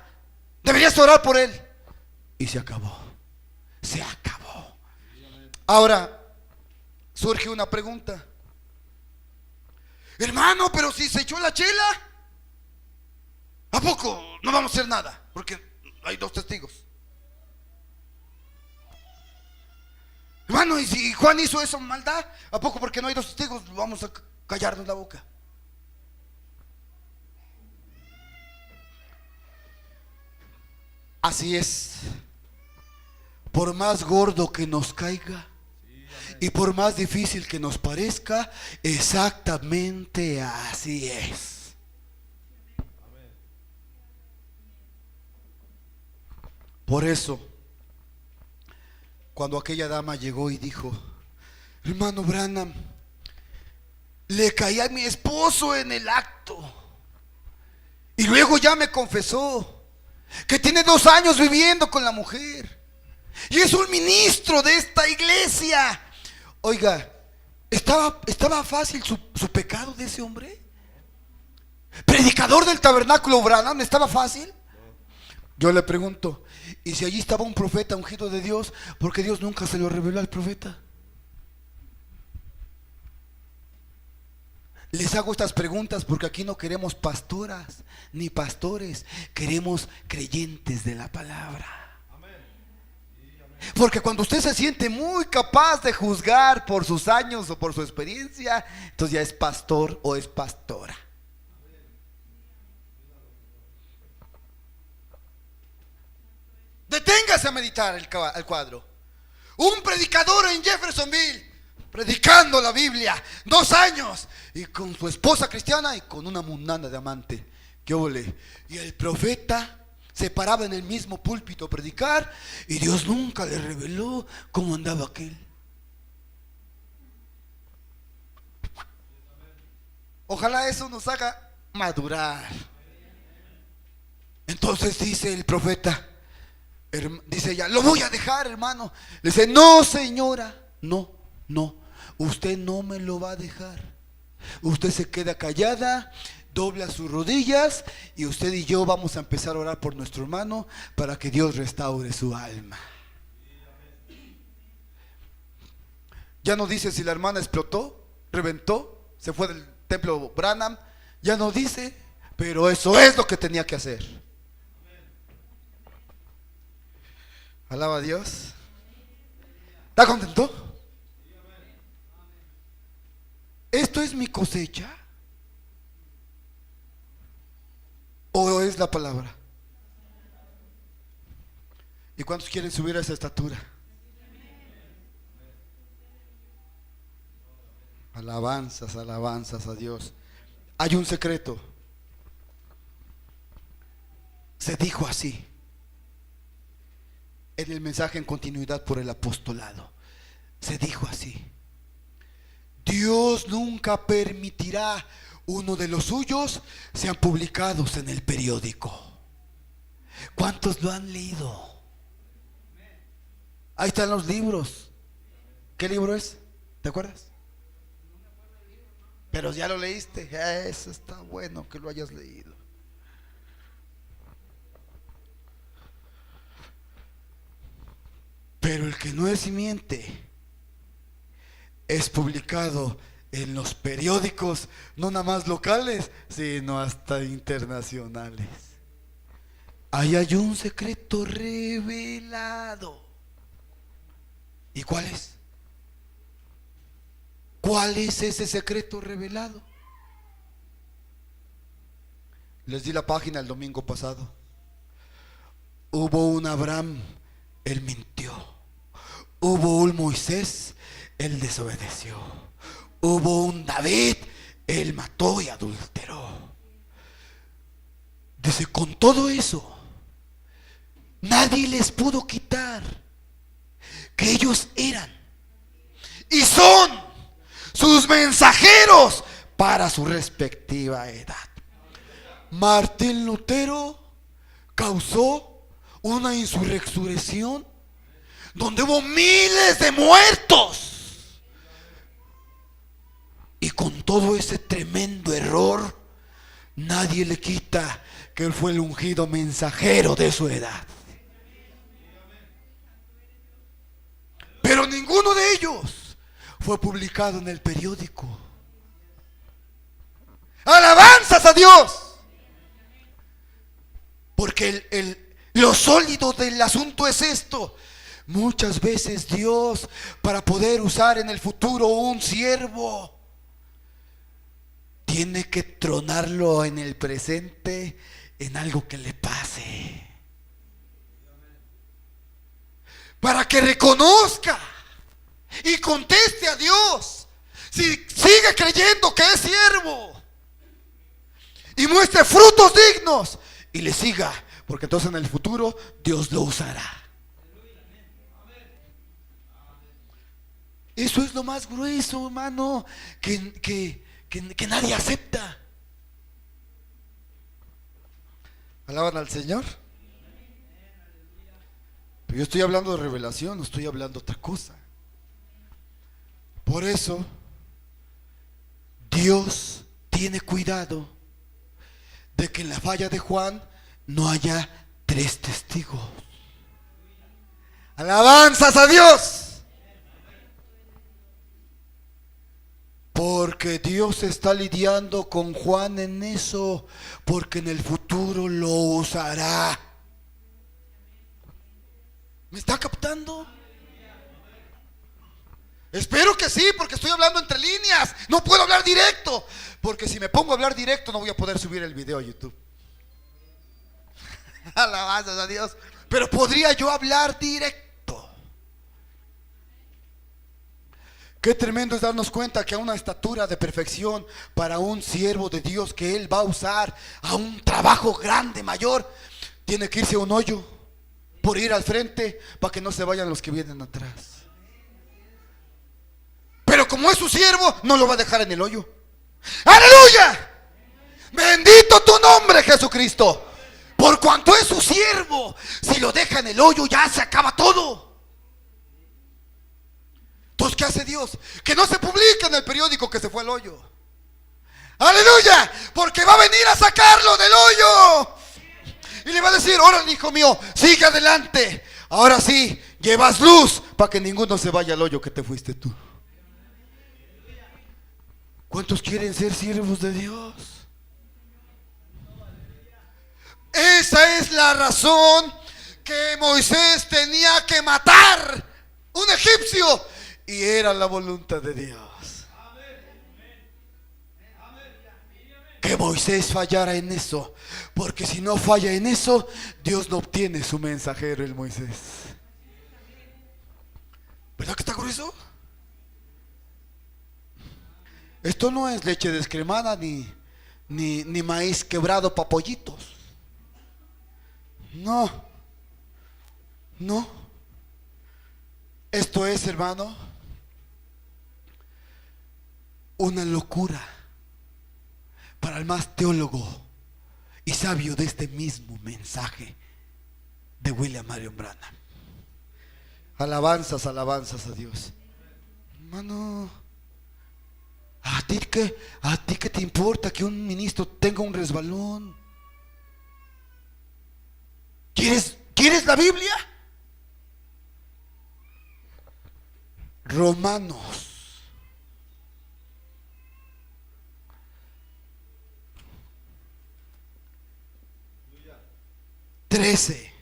Deberías orar por él. Y se acabó. Se acabó. Ahora surge una pregunta: hermano, pero si se echó la chela, ¿a poco no vamos a hacer nada? Porque hay 2 testigos. Hermano, y si Juan hizo eso maldad, ¿a poco porque no hay 2 testigos vamos a callarnos la boca? Así es. Por más gordo que nos caiga y por más difícil que nos parezca, exactamente así es. Por eso, cuando aquella dama llegó y dijo: hermano Branham, le caí a mi esposo en el acto y luego ya me confesó que tiene 2 años viviendo con la mujer y es un ministro de esta iglesia. Oiga, ¿estaba fácil su pecado de ese hombre? Predicador del tabernáculo Branham, ¿estaba fácil? Yo le pregunto, ¿y si allí estaba un profeta ungido de Dios? ¿Por qué Dios nunca se lo reveló al profeta? Les hago estas preguntas porque aquí no queremos pastoras ni pastores, queremos creyentes de la palabra. Porque cuando usted se siente muy capaz de juzgar por sus años o por su experiencia, entonces ya es pastor o es pastora. Deténgase a meditar el cuadro. Un predicador en Jeffersonville, predicando la Biblia, 2 años, y con su esposa cristiana y con una mundana de amante. ¿Qué ole? Y el profeta se paraba en el mismo púlpito a predicar, y Dios nunca le reveló cómo andaba aquel. Ojalá eso nos haga madurar. Entonces dice el profeta, dice ella, lo voy a dejar, hermano. Le dice, no, señora, no, usted no me lo va a dejar. Usted se queda callada, dobla sus rodillas, y usted y yo vamos a empezar a orar por nuestro hermano para que Dios restaure su alma. Ya no dice si la hermana explotó, reventó, se fue del templo Branham, ya no dice, pero eso es lo que tenía que hacer. Alaba a Dios. ¿Está contento? ¿Esto es mi cosecha? ¿O es la palabra? ¿Y cuántos quieren subir a esa estatura? Alabanzas, alabanzas a Dios. Hay un secreto. Se dijo así en el mensaje en continuidad por el apostolado. Se dijo así: Dios nunca permitirá uno de los suyos sean publicados en el periódico. ¿Cuántos lo han leído? Ahí están los libros. ¿Qué libro es? ¿Te acuerdas? Pero ya lo leíste. Eso está bueno que lo hayas leído. Pero el que no es simiente es publicado en los periódicos, no nada más locales, sino hasta internacionales. Ahí hay un secreto revelado. ¿Y cuál es? ¿Cuál es ese secreto revelado? Les di la página el domingo pasado. Hubo un Abraham, él mintió. Hubo un Moisés, él desobedeció. Hubo un David, él mató y adulteró. Dice, con todo eso, nadie les pudo quitar que ellos eran y son sus mensajeros para su respectiva edad. Martín Lutero causó una insurrección donde hubo miles de muertos, y con todo ese tremendo error nadie le quita que él fue el ungido mensajero de su edad. Pero ninguno de ellos fue publicado en el periódico. ¡Alabanzas a Dios! Porque lo sólido del asunto es esto. Muchas veces Dios, para poder usar en el futuro un siervo, tiene que tronarlo en el presente en algo que le pase, para que reconozca y conteste a Dios si sigue creyendo que es siervo, y muestre frutos dignos y le siga, porque entonces en el futuro Dios lo usará. Eso es lo más grueso, hermano, que nadie acepta. ¿Alaban al Señor? Pero yo estoy hablando de revelación, no estoy hablando de otra cosa. Por eso, Dios tiene cuidado de que en la falla de Juan no haya 3 testigos. Alabanzas a Dios. Porque Dios está lidiando con Juan en eso, porque en el futuro lo usará. ¿Me está captando? Espero que sí, porque estoy hablando entre líneas. No puedo hablar directo, porque si me pongo a hablar directo no voy a poder subir el video a YouTube. Alabanzas a Dios. Pero podría yo hablar directo. Qué tremendo es darnos cuenta que a una estatura de perfección para un siervo de Dios que Él va a usar a un trabajo grande, mayor, tiene que irse a un hoyo por ir al frente para que no se vayan los que vienen atrás. Pero como es su siervo, no lo va a dejar en el hoyo. ¡Aleluya! Bendito tu nombre, Jesucristo. Por cuanto es su siervo, si lo deja en el hoyo ya se acaba todo. Entonces, ¿qué hace Dios? Que no se publique en el periódico que se fue al hoyo. ¡Aleluya! Porque va a venir a sacarlo del hoyo. Y le va a decir: ahora, hijo mío, sigue adelante. Ahora sí, llevas luz para que ninguno se vaya al hoyo que te fuiste tú. ¿Cuántos quieren ser siervos de Dios? Esa es la razón que Moisés tenía que matar un egipcio, y era la voluntad de Dios que Moisés fallara en eso, porque si no falla en eso, Dios no obtiene su mensajero, el Moisés. ¿Verdad que está grueso? Esto no es leche descremada ni maíz quebrado para pollitos. No. Esto es, hermano, una locura para el más teólogo y sabio de este mismo mensaje de William Marion Branham. Alabanzas a Dios. Hermano, ¿a ti qué te importa que un ministro tenga un resbalón? ¿Quieres la Biblia? Romanos 13.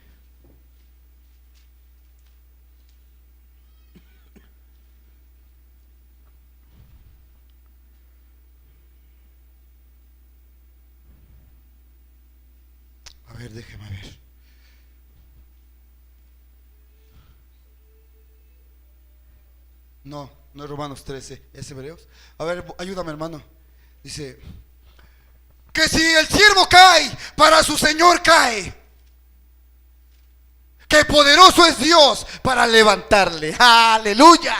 A ver, déjeme ver. No es Romanos 13, es Hebreos. A ver, ayúdame, hermano. Dice que si el siervo cae, para su Señor cae. Que poderoso es Dios para levantarle. Aleluya.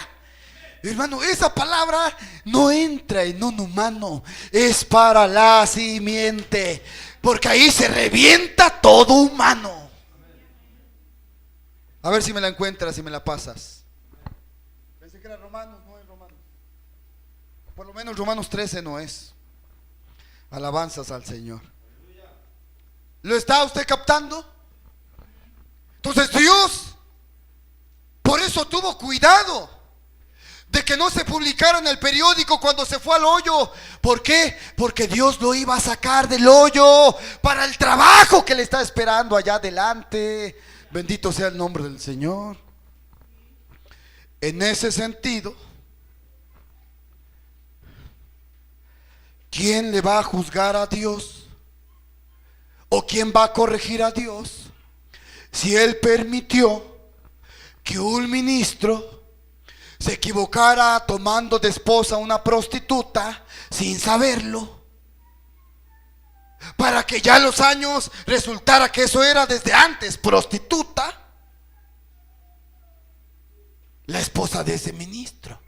Hermano, esa palabra no entra en un humano, es para la simiente, porque ahí se revienta todo humano. A ver si me la encuentras y me la pasas. Pensé que era Romanos, no es Romanos. Por lo menos Romanos 13 no es. Alabanzas al Señor. ¿Lo está usted captando? Entonces Dios, por eso tuvo cuidado de que no se publicara en el periódico cuando se fue al hoyo. ¿Por qué? Porque Dios lo iba a sacar del hoyo para el trabajo que le está esperando allá adelante. Bendito sea el nombre del Señor. En ese sentido, ¿quién le va a juzgar a Dios? ¿O quién va a corregir a Dios? Si Él permitió que un ministro se equivocara tomando de esposa a una prostituta sin saberlo, para que ya a los años resultara que eso era desde antes prostituta, la esposa de ese ministro.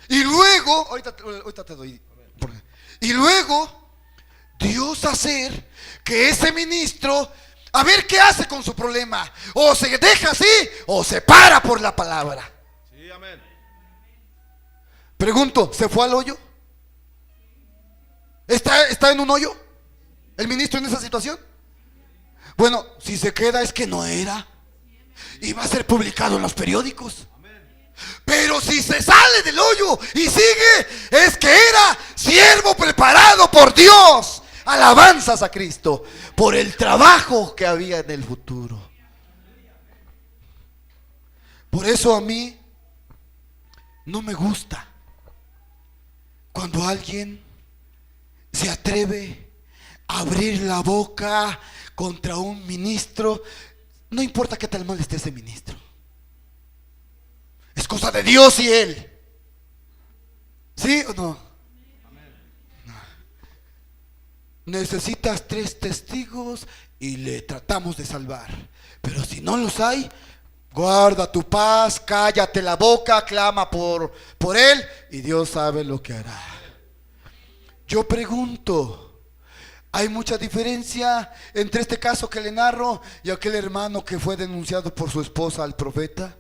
Y luego, ahorita te doy. Y luego Dios hacer que ese ministro, a ver qué hace con su problema, o se deja así o se para por la palabra. Sí, amén. Pregunto, ¿se fue al hoyo? ¿Está en un hoyo el ministro en esa situación? Bueno, si se queda es que no era. Y va a ser publicado en los periódicos. Pero si se sale del hoyo y sigue, es que era siervo preparado por Dios. Alabanzas a Cristo por el trabajo que había en el futuro. Por eso a mí no me gusta cuando alguien se atreve a abrir la boca contra un ministro. No importa qué tal mal esté ese ministro. Es cosa de Dios y él. ¿Sí o no? No. Necesitas 3 testigos y le tratamos de salvar. Pero si no los hay, guarda tu paz, cállate la boca, clama por él y Dios sabe lo que hará. Yo pregunto, ¿hay mucha diferencia entre este caso que le narro y aquel hermano que fue denunciado por su esposa al profeta,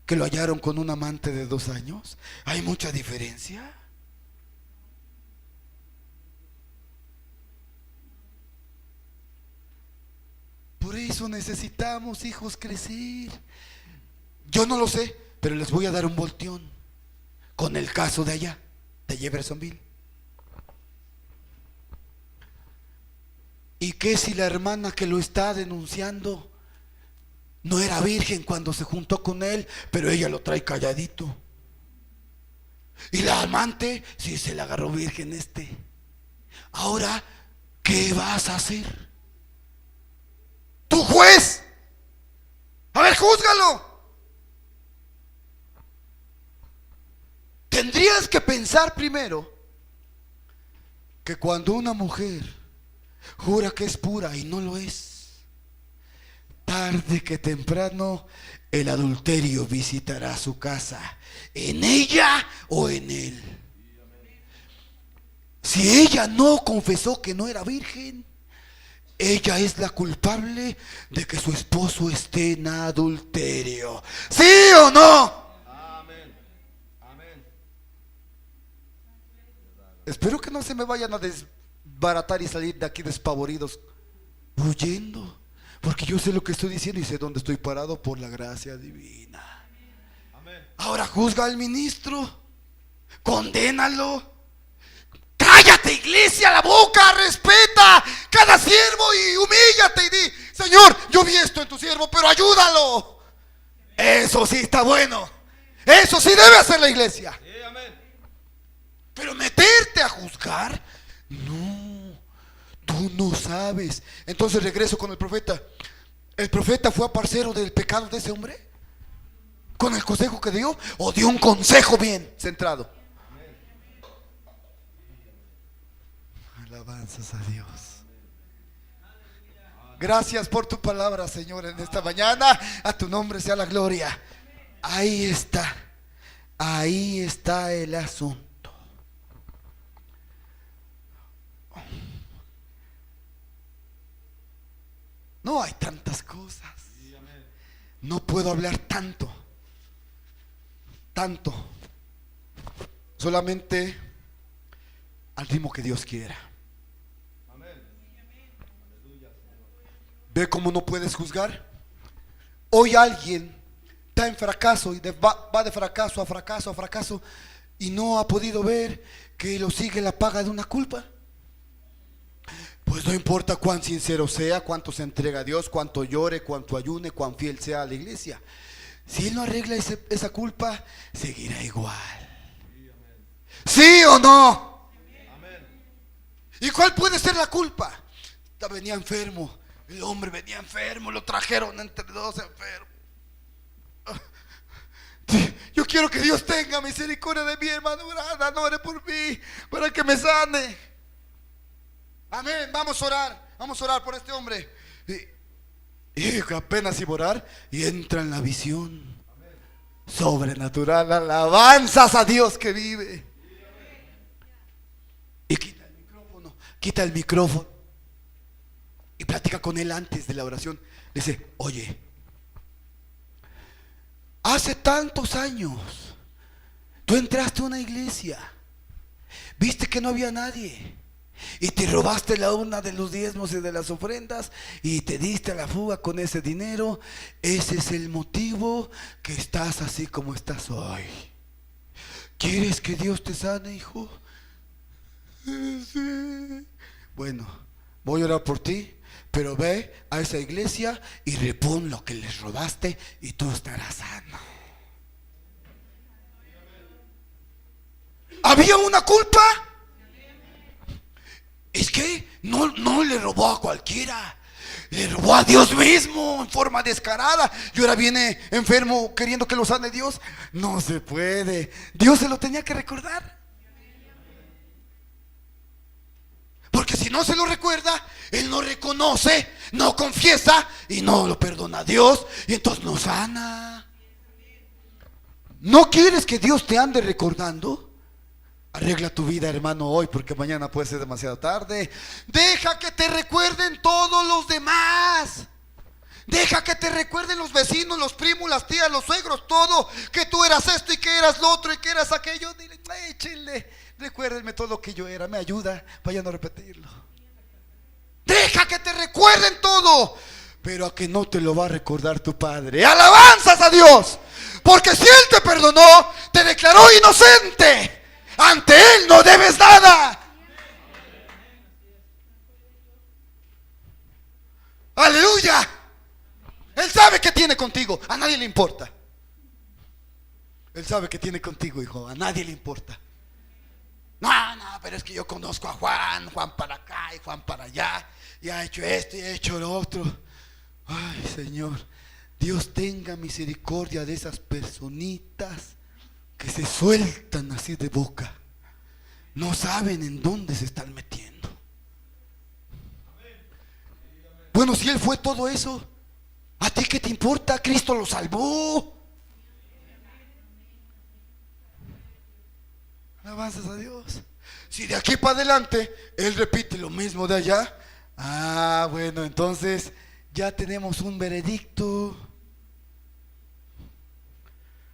que lo hallaron con un amante de 2 años? ¿Hay mucha diferencia? Por eso necesitamos, hijos, crecer. Yo no lo sé, pero les voy a dar un volteón con el caso de allá, de Jeffersonville. ¿Y qué si la hermana que lo está denunciando no era virgen cuando se juntó con él, pero ella lo trae calladito? Y la amante sí se la agarró virgen Ahora, ¿qué vas a hacer? ¡Tu juez! A ver, júzgalo. Tendrías que pensar primero que cuando una mujer jura que es pura y no lo es, tarde que temprano el adulterio visitará su casa, en ella o en él. Si ella no confesó que no era virgen, ella es la culpable de que su esposo esté en adulterio. ¿Sí o no? Amén. Amén. Espero que no se me vayan a desbaratar y salir de aquí despavoridos, huyendo, porque yo sé lo que estoy diciendo y sé dónde estoy parado por la gracia divina. Amén. Ahora juzga al ministro, condénalo. Cállate, iglesia, la boca, respeta cada siervo y humíllate y di: Señor, yo vi esto en tu siervo, pero ayúdalo. Eso sí está bueno. Eso sí debe hacer la iglesia. Sí, amén. Pero meterte a juzgar, no, tú no sabes. Entonces regreso con el profeta. ¿El profeta fue parcero del pecado de ese hombre con el consejo que dio, o dio un consejo bien centrado? Alabanzas a Dios. Gracias por tu palabra, Señor, en esta mañana. A tu nombre sea la gloria. Ahí está el asunto. No hay tantas cosas. No puedo hablar tanto. Solamente al ritmo que Dios quiera. ¿Ve cómo no puedes juzgar? Hoy alguien está en fracaso y va de fracaso a fracaso a fracaso y no ha podido ver que lo sigue la paga de una culpa. Pues no importa cuán sincero sea, cuánto se entrega a Dios, cuánto llore, cuánto ayune, cuán fiel sea a la iglesia. Si él no arregla esa culpa, seguirá igual. ¿Sí o no? ¿Y cuál puede ser la culpa? Venía enfermo. El hombre venía enfermo, lo trajeron entre 2 enfermos. Yo quiero que Dios tenga misericordia de mí, hermano. Ore por mí, para que me sane. Amén, vamos a orar por este hombre. Y apenas iba a orar y entra en la visión sobrenatural. Alabanzas a Dios que vive. Y quita el micrófono. Y platica con él antes de la oración. Le dice: oye, hace tantos años, tú entraste a una iglesia, viste que no había nadie y te robaste la una de los diezmos y de las ofrendas y te diste a la fuga con ese dinero. Ese es el motivo que estás así como estás hoy. ¿Quieres que Dios te sane, hijo? Sí. Bueno, voy a orar por ti, pero ve a esa iglesia y repon lo que les robaste y tú estarás sano. ¿Había una culpa? Es que no le robó a cualquiera, le robó a Dios mismo en forma descarada. Y ahora viene enfermo queriendo que lo sane Dios. No se puede. Dios se lo tenía que recordar. Porque si no se lo recuerda, él no reconoce, no confiesa y no lo perdona a Dios. Y entonces no sana. ¿No quieres que Dios te ande recordando? Arregla tu vida, hermano, hoy, porque mañana puede ser demasiado tarde. Deja que te recuerden todos los demás. Deja que te recuerden los vecinos, los primos, las tías, los suegros, todo. Que tú eras esto y que eras lo otro y que eras aquello. Dile, échenle, recuérdenme todo lo que yo era. Me ayuda para ya no repetirlo. Deja que te recuerden todo, pero a que no te lo va a recordar tu Padre. Alabanzas a Dios, porque si Él te perdonó, te declaró inocente. Ante Él no debes nada. Aleluya. Él sabe que tiene contigo. A nadie le importa. Él sabe que tiene contigo, hijo. A nadie le importa. No, pero es que yo conozco a Juan. Juan para acá y Juan para allá. Y ha hecho esto y ha hecho lo otro. Ay, Señor, Dios tenga misericordia de esas personitas que se sueltan así de boca. No saben en dónde se están metiendo. Bueno, si Él fue todo eso, ¿a ti qué te importa? Cristo lo salvó. Alabanzas a Dios. Si de aquí para adelante Él repite lo mismo de allá, bueno, entonces ya tenemos un veredicto.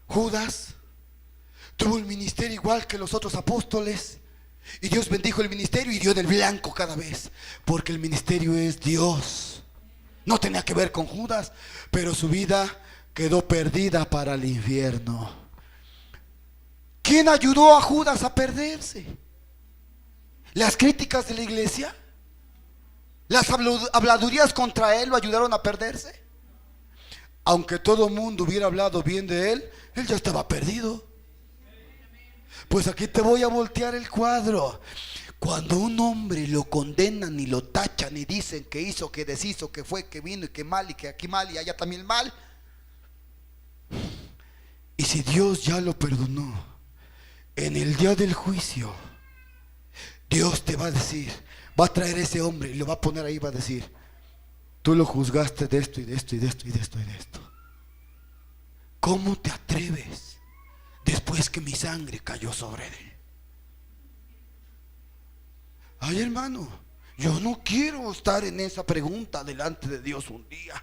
Judas tuvo un ministerio igual que los otros apóstoles. Y Dios bendijo el ministerio y dio del blanco cada vez. Porque el ministerio es Dios. No tenía que ver con Judas, pero su vida quedó perdida para el infierno. ¿Quién ayudó a Judas a perderse? ¿Las críticas de la iglesia? ¿Las habladurías contra él lo ayudaron a perderse? Aunque todo el mundo hubiera hablado bien de él, él ya estaba perdido. Pues aquí te voy a voltear el cuadro. Cuando un hombre lo condenan y lo tachan y dicen que hizo, que deshizo, que fue, que vino y que mal y que aquí mal y allá también mal. Y si Dios ya lo perdonó, en el día del juicio, Dios te va a decir, va a traer ese hombre y lo va a poner ahí, va a decir, tú lo juzgaste de esto y de esto y de esto y de esto y de esto. ¿Cómo te atreves después que mi sangre cayó sobre él? Ay, hermano, yo no quiero estar en esa pregunta delante de Dios un día.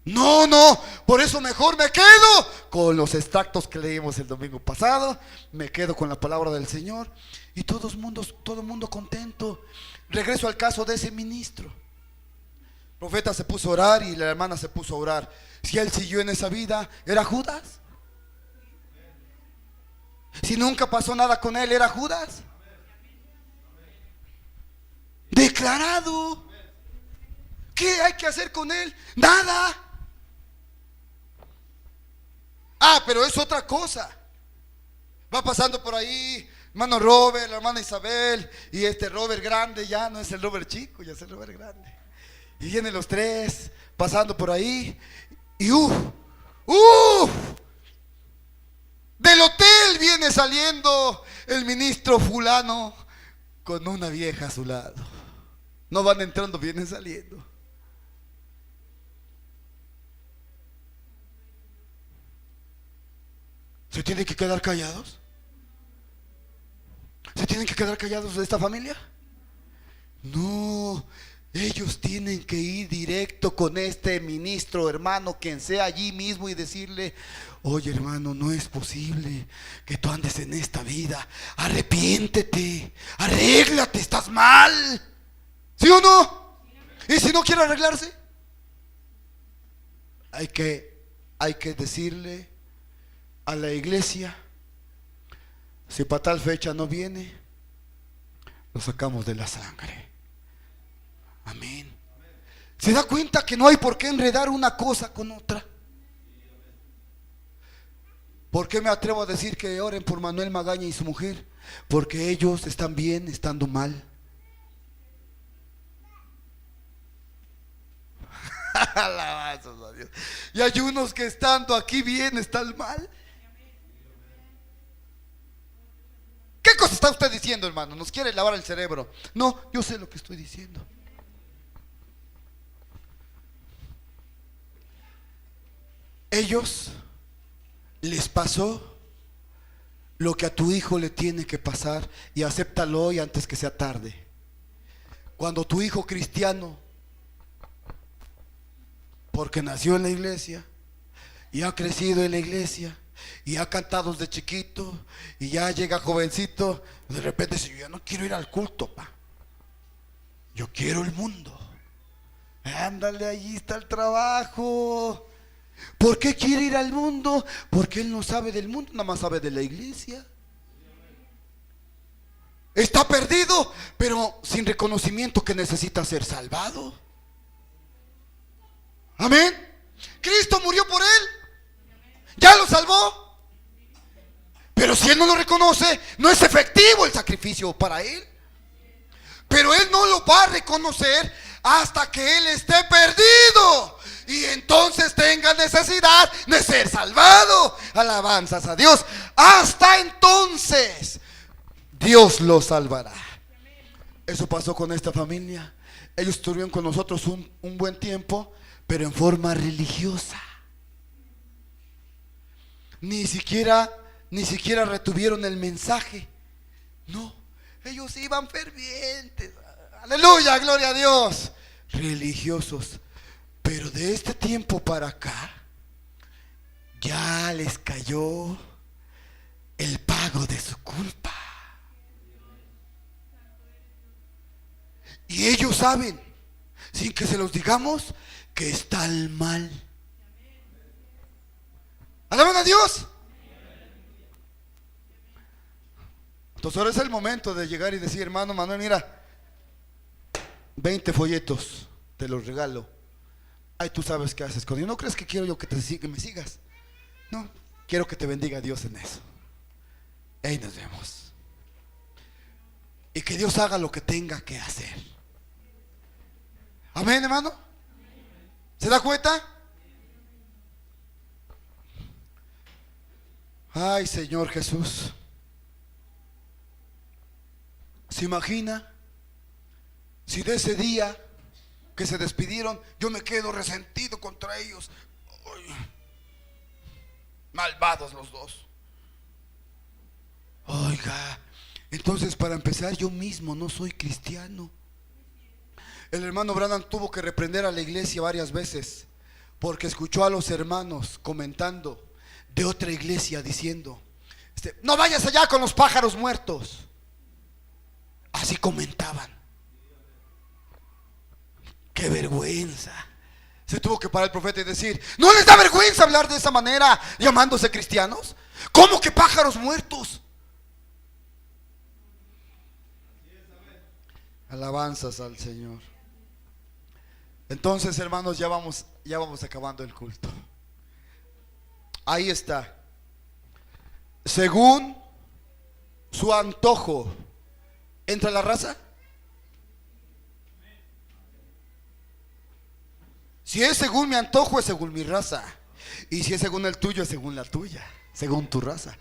No, por eso mejor me quedo con los extractos que leímos el domingo pasado. Me quedo con la palabra del Señor y todo el mundo contento. Regreso al caso de ese ministro. El profeta se puso a orar y la hermana se puso a orar. Si él siguió en esa vida, ¿era Judas? Si nunca pasó nada con él, ¿era Judas? Declarado. ¿Qué hay que hacer con él? Nada. Pero es otra cosa. Va pasando por ahí hermano Robert, la hermana Isabel y este Robert grande, ya no es el Robert chico, ya es el Robert grande. Y vienen los tres pasando por ahí y del hotel viene saliendo el ministro fulano con una vieja a su lado. No van entrando, vienen saliendo. ¿Se tienen que quedar callados? ¿Se tienen que quedar callados de esta familia? No, Ellos tienen que ir directo con este ministro, hermano, quien sea allí mismo, y decirle: oye, hermano, no es posible que tú andes en esta vida. Arrepiéntete, arréglate, estás mal. ¿Sí o no? Y si no quiere arreglarse, hay que decirle a la iglesia: si para tal fecha no viene, lo sacamos de la sangre. Amén. ¿Se da cuenta que no hay por qué enredar una cosa con otra? ¿Por qué me atrevo a decir que oren por Manuel Magaña y su mujer? Porque ellos están bien estando mal. Alabanzas a Dios. Y hay unos que estando aquí bien están mal. ¿Qué cosa está usted diciendo, hermano? ¿Nos quiere lavar el cerebro? No, yo sé lo que estoy diciendo. Ellos les pasó lo que a tu hijo le tiene que pasar, y acéptalo hoy antes que sea tarde. Cuando tu hijo cristiano, porque nació en la iglesia y ha crecido en la iglesia y ha cantado desde chiquito y ya llega jovencito, de repente dice: yo ya no quiero ir al culto, pa, yo quiero el mundo. Ándale, allí está el trabajo. ¿Por qué quiere ir al mundo? Porque él no sabe del mundo, nada más sabe de la iglesia. Está perdido, pero sin reconocimiento que necesita ser salvado. Amén. Cristo murió por él, ya lo salvó. Pero si él no lo reconoce, no es efectivo el sacrificio para él. Pero él no lo va a reconocer hasta que él esté perdido y entonces tenga necesidad de ser salvado. Alabanzas a Dios. Hasta entonces Dios lo salvará. Eso pasó con esta familia. Ellos estuvieron con nosotros un buen tiempo, pero en forma religiosa. Ni siquiera retuvieron el mensaje. No, ellos iban fervientes. Aleluya, gloria a Dios. Religiosos. Pero de este tiempo para acá ya les cayó el pago de su culpa. Y ellos saben, sin que se los digamos, que están mal. ¡Alaban a Dios! Entonces ahora es el momento de llegar y decir: hermano Manuel, mira, 20 folletos, te los regalo. Ay, tú sabes qué haces con ellos. ¿No crees que quiero yo que me sigas? No, quiero que te bendiga Dios en eso. Ahí nos vemos. Y que Dios haga lo que tenga que hacer. Amén, hermano. ¿Se da cuenta? Ay, Señor Jesús. ¿Se imagina si de ese día que se despidieron yo me quedo resentido contra ellos? Ay, malvados los dos. Oiga, entonces para empezar, yo mismo no soy cristiano. El hermano Branham tuvo que reprender a la iglesia varias veces porque escuchó a los hermanos comentando de otra iglesia diciendo: no vayas allá con los pájaros muertos. Así comentaban. ¡Qué vergüenza! Se tuvo que parar el profeta y decir: ¿no les da vergüenza hablar de esa manera llamándose cristianos? ¿Cómo que pájaros muertos? Alabanzas al Señor. Entonces, hermanos, ya vamos acabando el culto. Ahí está. Según su antojo, ¿entra la raza? Si es según mi antojo, es según mi raza. Y si es según el tuyo, es según la tuya, según tu raza.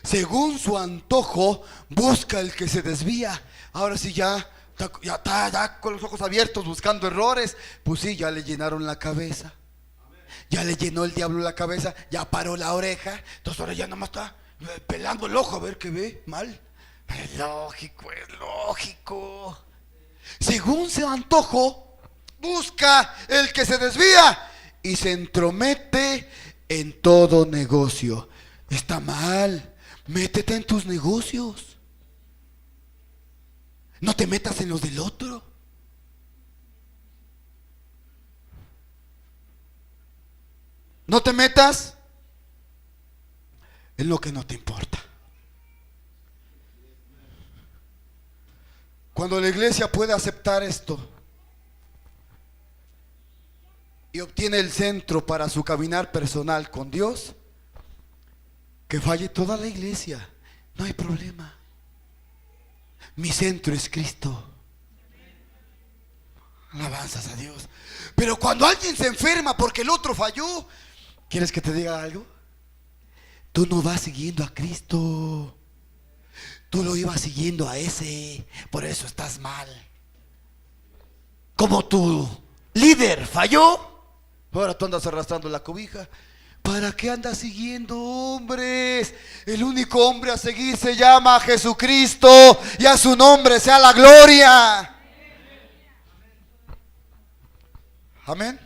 Según su antojo, busca el que se desvía. Ahora sí ya está con los ojos abiertos buscando errores. Pues sí, ya le llenaron la cabeza. Ya le llenó el diablo la cabeza. Ya paró la oreja. Entonces ahora ya nada más está pelando el ojo a ver qué ve mal. Es lógico. Según su antojo, busca el que se desvía y se entromete en todo negocio. Está mal. Métete en tus negocios. No te metas en los del otro. No te metas en lo que no te importa. Cuando la iglesia puede aceptar esto y obtiene el centro para su caminar personal con Dios, que falle toda la iglesia, no hay problema. Mi centro es Cristo. Alabanzas a Dios. Pero cuando alguien se enferma porque el otro falló, ¿quieres que te diga algo? Tú no vas siguiendo a Cristo. Tú lo ibas siguiendo a ese. Por eso estás mal. Como tu líder falló, ahora tú andas arrastrando la cobija. ¿Para qué andas siguiendo hombres? El único hombre a seguir se llama Jesucristo, y a su nombre sea la gloria. Amén.